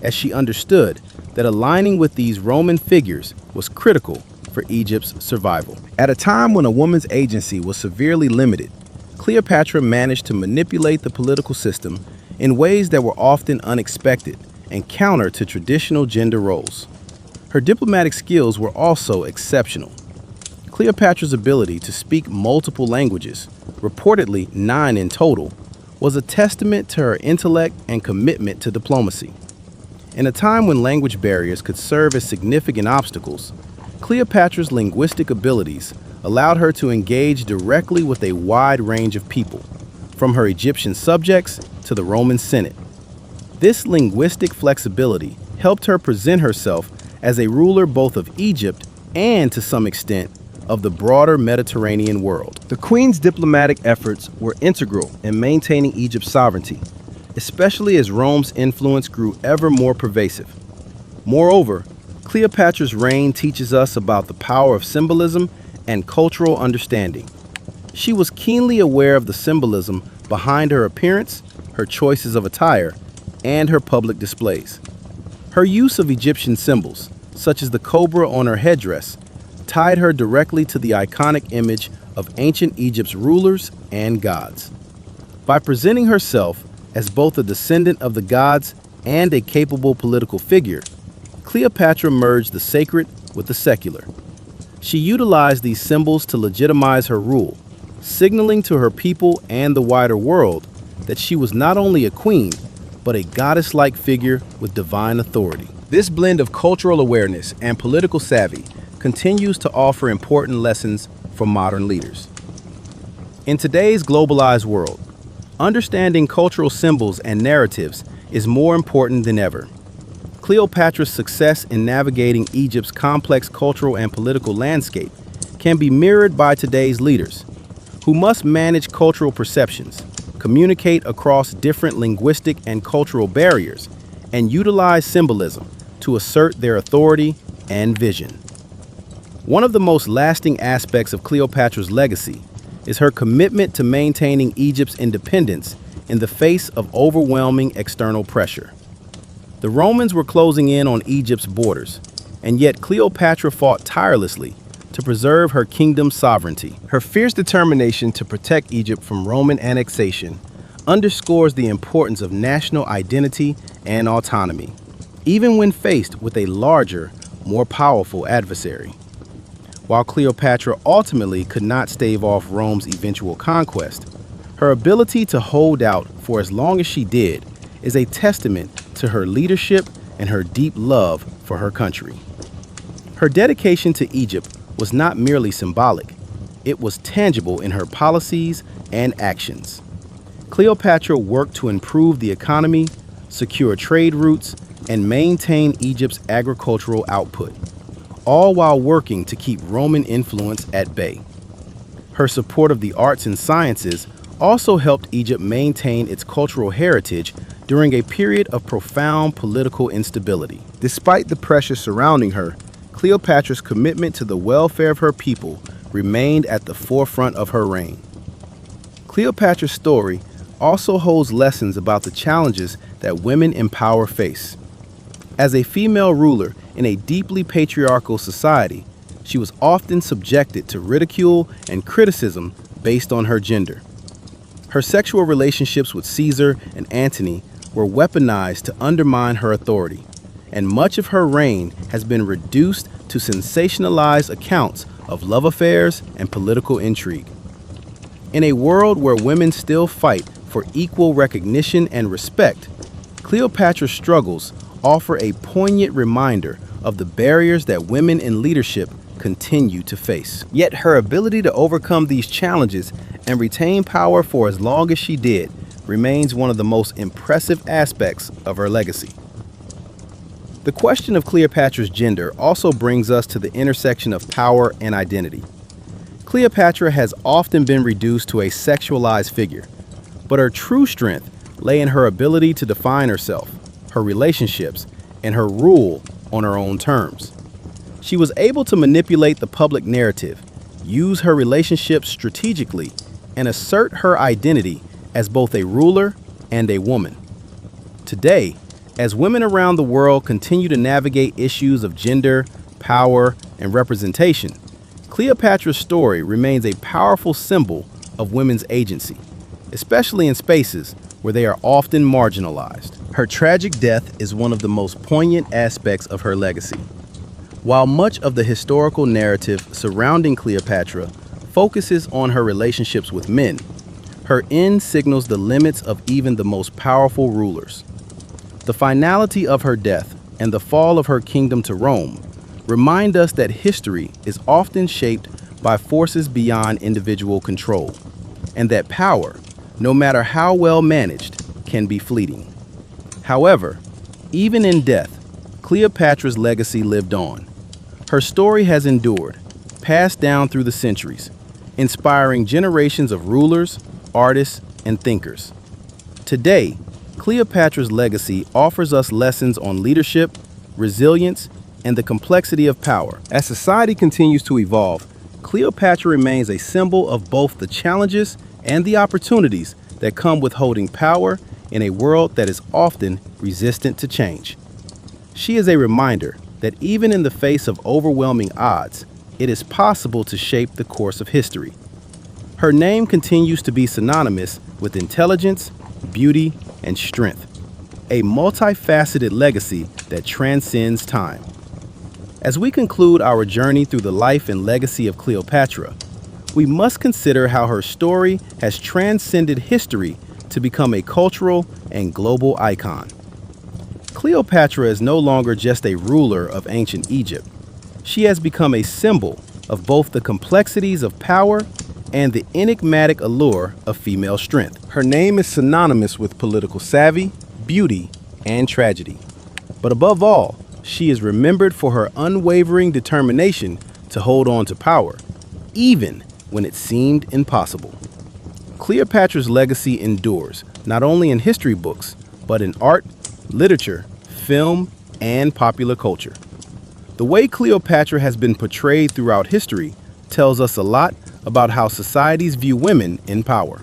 as she understood that aligning with these Roman figures was critical for Egypt's survival. At a time when a woman's agency was severely limited, Cleopatra managed to manipulate the political system in ways that were often unexpected and counter to traditional gender roles. Her diplomatic skills were also exceptional. Cleopatra's ability to speak multiple languages, reportedly 9 in total, was a testament to her intellect and commitment to diplomacy. In a time when language barriers could serve as significant obstacles, Cleopatra's linguistic abilities allowed her to engage directly with a wide range of people, from her Egyptian subjects to the Roman Senate. This linguistic flexibility helped her present herself as a ruler both of Egypt and, to some extent, of the broader Mediterranean world. The queen's diplomatic efforts were integral in maintaining Egypt's sovereignty, especially as Rome's influence grew ever more pervasive. Moreover, Cleopatra's reign teaches us about the power of symbolism and cultural understanding. She was keenly aware of the symbolism behind her appearance, her choices of attire, and her public displays. Her use of Egyptian symbols, such as the cobra on her headdress, tied her directly to the iconic image of ancient Egypt's rulers and gods. By presenting herself as both a descendant of the gods and a capable political figure, Cleopatra merged the sacred with the secular. She utilized these symbols to legitimize her rule, signaling to her people and the wider world that she was not only a queen, but a goddess-like figure with divine authority. This blend of cultural awareness and political savvy continues to offer important lessons for modern leaders. In today's globalized world, understanding cultural symbols and narratives is more important than ever. Cleopatra's success in navigating Egypt's complex cultural and political landscape can be mirrored by today's leaders, who must manage cultural perceptions, communicate across different linguistic and cultural barriers, and utilize symbolism to assert their authority and vision. One of the most lasting aspects of Cleopatra's legacy is her commitment to maintaining Egypt's independence in the face of overwhelming external pressure. The Romans were closing in on Egypt's borders, and yet Cleopatra fought tirelessly to preserve her kingdom's sovereignty. Her fierce determination to protect Egypt from Roman annexation underscores the importance of national identity and autonomy, even when faced with a larger, more powerful adversary. While Cleopatra ultimately could not stave off Rome's eventual conquest, her ability to hold out for as long as she did is a testament to her leadership and her deep love for her country. Her dedication to Egypt was not merely symbolic, it was tangible in her policies and actions. Cleopatra worked to improve the economy, secure trade routes, and maintain Egypt's agricultural output, all while working to keep Roman influence at bay. Her support of the arts and sciences also helped Egypt maintain its cultural heritage during a period of profound political instability. Despite the pressure surrounding her, Cleopatra's commitment to the welfare of her people remained at the forefront of her reign. Cleopatra's story also holds lessons about the challenges that women in power face. As a female ruler in a deeply patriarchal society, she was often subjected to ridicule and criticism based on her gender. Her sexual relationships with Caesar and Antony were weaponized to undermine her authority, and much of her reign has been reduced to sensationalized accounts of love affairs and political intrigue. In a world where women still fight for equal recognition and respect, Cleopatra's struggles offer a poignant reminder of the barriers that women in leadership continue to face. Yet her ability to overcome these challenges and retain power for as long as she did remains one of the most impressive aspects of her legacy. The question of Cleopatra's gender also brings us to the intersection of power and identity. Cleopatra has often been reduced to a sexualized figure, but her true strength lay in her ability to define herself, her relationships, and her rule on her own terms. She was able to manipulate the public narrative, use her relationships strategically, and assert her identity as both a ruler and a woman. Today, as women around the world continue to navigate issues of gender, power, and representation, Cleopatra's story remains a powerful symbol of women's agency, especially in spaces where they are often marginalized. Her tragic death is one of the most poignant aspects of her legacy. While much of the historical narrative surrounding Cleopatra focuses on her relationships with men, her end signals the limits of even the most powerful rulers. The finality of her death and the fall of her kingdom to Rome remind us that history is often shaped by forces beyond individual control, and that power, no matter how well managed, can be fleeting. However, even in death, Cleopatra's legacy lived on. Her story has endured, passed down through the centuries, inspiring generations of rulers, artists, and thinkers. Today, Cleopatra's legacy offers us lessons on leadership, resilience, and the complexity of power. As society continues to evolve, Cleopatra remains a symbol of both the challenges and the opportunities that come with holding power in a world that is often resistant to change. She is a reminder that even in the face of overwhelming odds, it is possible to shape the course of history. Her name continues to be synonymous with intelligence, beauty, and strength, a multifaceted legacy that transcends time. As we conclude our journey through the life and legacy of Cleopatra, we must consider how her story has transcended history to become a cultural and global icon. Cleopatra is no longer just a ruler of ancient Egypt. She has become a symbol of both the complexities of power and the enigmatic allure of female strength. Her name is synonymous with political savvy, beauty, and tragedy. But above all, she is remembered for her unwavering determination to hold on to power, even when it seemed impossible. Cleopatra's legacy endures, not only in history books, but in art, literature, film, and popular culture. The way Cleopatra has been portrayed throughout history tells us a lot about how societies view women in power.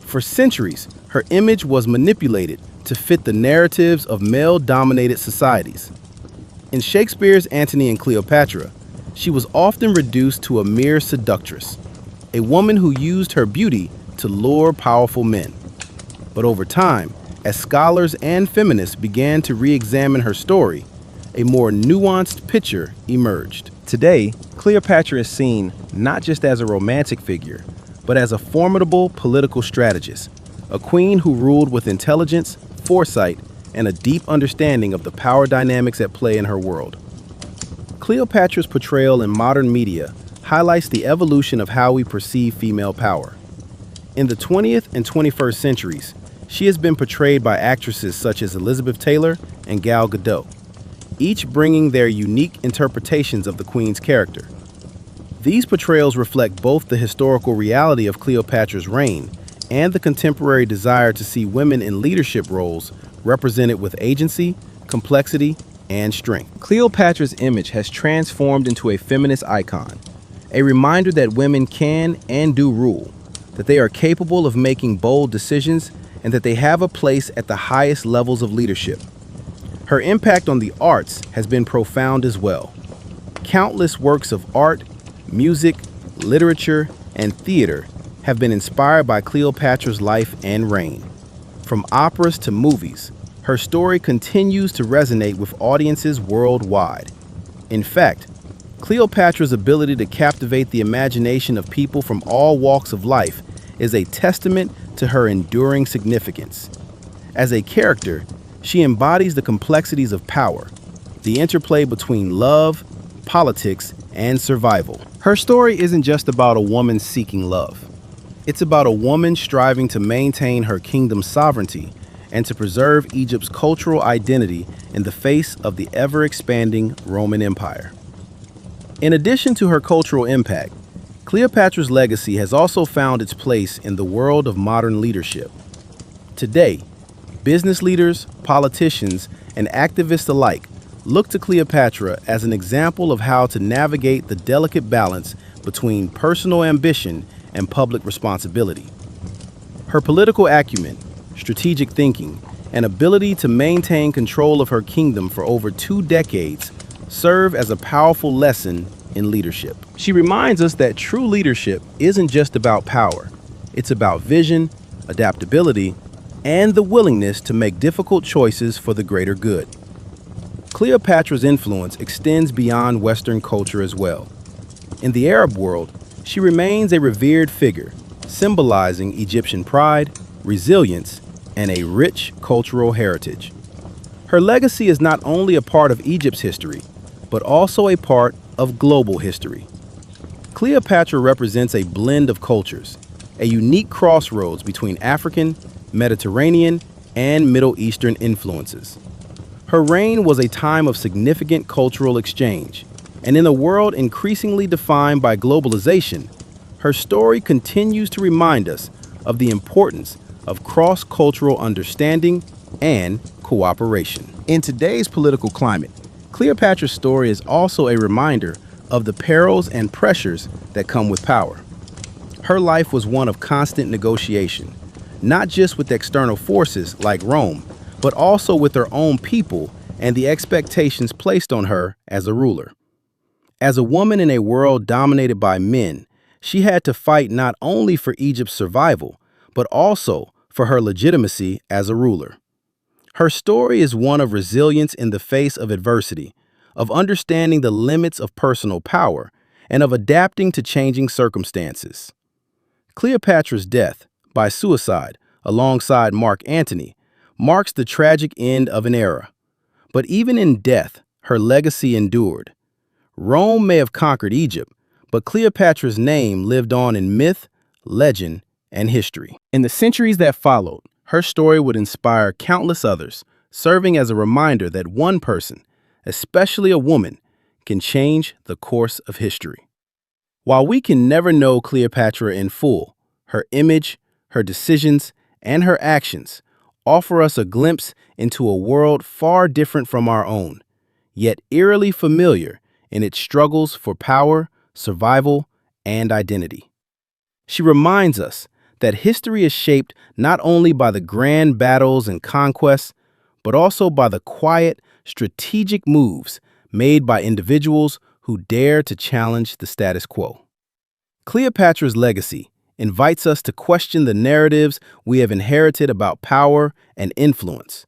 For centuries, her image was manipulated to fit the narratives of male-dominated societies. In Shakespeare's Antony and Cleopatra, she was often reduced to a mere seductress, a woman who used her beauty to lure powerful men. But over time, as scholars and feminists began to re-examine her story, a more nuanced picture emerged. Today, Cleopatra is seen not just as a romantic figure, but as a formidable political strategist, a queen who ruled with intelligence, foresight, and a deep understanding of the power dynamics at play in her world. Cleopatra's portrayal in modern media highlights the evolution of how we perceive female power. In the 20th and 21st centuries, she has been portrayed by actresses such as Elizabeth Taylor and Gal Gadot, each bringing their unique interpretations of the queen's character. These portrayals reflect both the historical reality of Cleopatra's reign and the contemporary desire to see women in leadership roles represented with agency, complexity, and strength. Cleopatra's image has transformed into a feminist icon, a reminder that women can and do rule, that they are capable of making bold decisions, and that they have a place at the highest levels of leadership. Her impact on the arts has been profound as well. Countless works of art, music, literature, and theater have been inspired by Cleopatra's life and reign. From operas to movies, her story continues to resonate with audiences worldwide. In fact, Cleopatra's ability to captivate the imagination of people from all walks of life is a testament to her enduring significance. As a character, she embodies the complexities of power, the interplay between love, politics, and survival. Her story isn't just about a woman seeking love. It's about a woman striving to maintain her kingdom's sovereignty and to preserve Egypt's cultural identity in the face of the ever-expanding Roman Empire. In addition to her cultural impact, Cleopatra's legacy has also found its place in the world of modern leadership. Today, business leaders, politicians, and activists alike look to Cleopatra as an example of how to navigate the delicate balance between personal ambition and public responsibility. Her political acumen, strategic thinking, and ability to maintain control of her kingdom for over 2 decades serve as a powerful lesson in leadership. She reminds us that true leadership isn't just about power. It's about vision, adaptability, and the willingness to make difficult choices for the greater good. Cleopatra's influence extends beyond Western culture as well. In the Arab world, she remains a revered figure, symbolizing Egyptian pride, resilience, and a rich cultural heritage. Her legacy is not only a part of Egypt's history, but also a part of global history. Cleopatra represents a blend of cultures, a unique crossroads between African, Mediterranean, and Middle Eastern influences. Her reign was a time of significant cultural exchange, and in a world increasingly defined by globalization, her story continues to remind us of the importance of cross-cultural understanding and cooperation. In today's political climate, Cleopatra's story is also a reminder of the perils and pressures that come with power. Her life was one of constant negotiation, not just with external forces like Rome, but also with her own people and the expectations placed on her as a ruler. As a woman in a world dominated by men, she had to fight not only for Egypt's survival, but also for her legitimacy as a ruler. Her story is one of resilience in the face of adversity, of understanding the limits of personal power, and of adapting to changing circumstances. Cleopatra's death, by suicide, alongside Mark Antony, marks the tragic end of an era. But even in death, her legacy endured. Rome may have conquered Egypt, but Cleopatra's name lived on in myth, legend, and history. In the centuries that followed, her story would inspire countless others, serving as a reminder that one person, especially a woman, can change the course of history. While we can never know Cleopatra in full, her image, her decisions, and her actions offer us a glimpse into a world far different from our own, yet eerily familiar in its struggles for power, survival, and identity. She reminds us that history is shaped not only by the grand battles and conquests, but also by the quiet, strategic moves made by individuals who dare to challenge the status quo. Cleopatra's legacy invites us to question the narratives we have inherited about power and influence,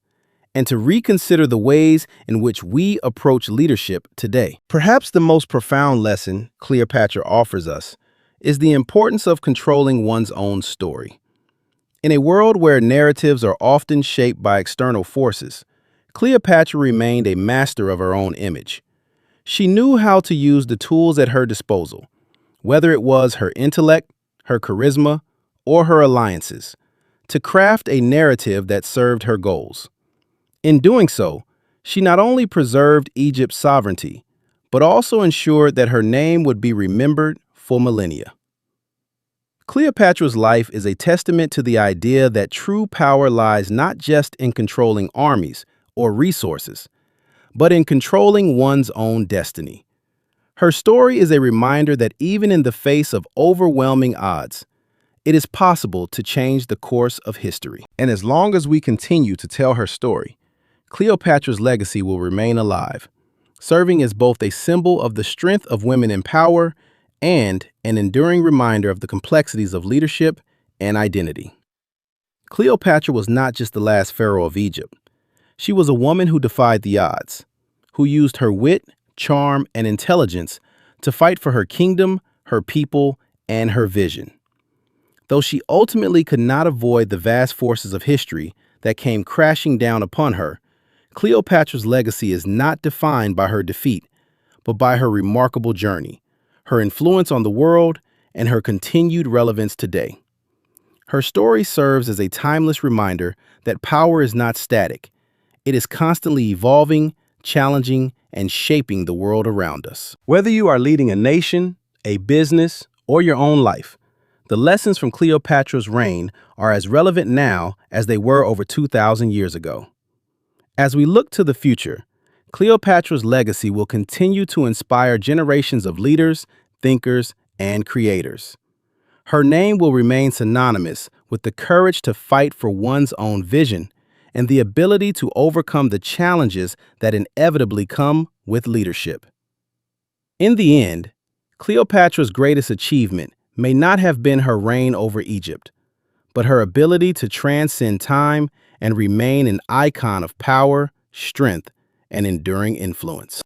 and to reconsider the ways in which we approach leadership today. Perhaps the most profound lesson Cleopatra offers us is the importance of controlling one's own story. In a world where narratives are often shaped by external forces, Cleopatra remained a master of her own image. She knew how to use the tools at her disposal, whether it was her intellect, her charisma, or her alliances, to craft a narrative that served her goals. In doing so, she not only preserved Egypt's sovereignty, but also ensured that her name would be remembered for millennia. Cleopatra's life is a testament to the idea that true power lies not just in controlling armies or resources, but in controlling one's own destiny. Her story is a reminder that even in the face of overwhelming odds, it is possible to change the course of history. And as long as we continue to tell her story, Cleopatra's legacy will remain alive, serving as both a symbol of the strength of women in power and an enduring reminder of the complexities of leadership and identity. Cleopatra was not just the last pharaoh of Egypt. She was a woman who defied the odds, who used her wit, charm, and intelligence to fight for her kingdom, her people, and her vision. Though she ultimately could not avoid the vast forces of history that came crashing down upon her, Cleopatra's legacy is not defined by her defeat, but by her remarkable journey, her influence on the world, and her continued relevance today. Her story serves as a timeless reminder that power is not static. It is constantly evolving, challenging, and shaping the world around us. Whether you are leading a nation, a business, or your own life, the lessons from Cleopatra's reign are as relevant now as they were over 2,000 years ago. As we look to the future, Cleopatra's legacy will continue to inspire generations of leaders, thinkers, and creators. Her name will remain synonymous with the courage to fight for one's own vision and the ability to overcome the challenges that inevitably come with leadership. In the end, Cleopatra's greatest achievement may not have been her reign over Egypt, but her ability to transcend time and remain an icon of power, strength, and enduring influence.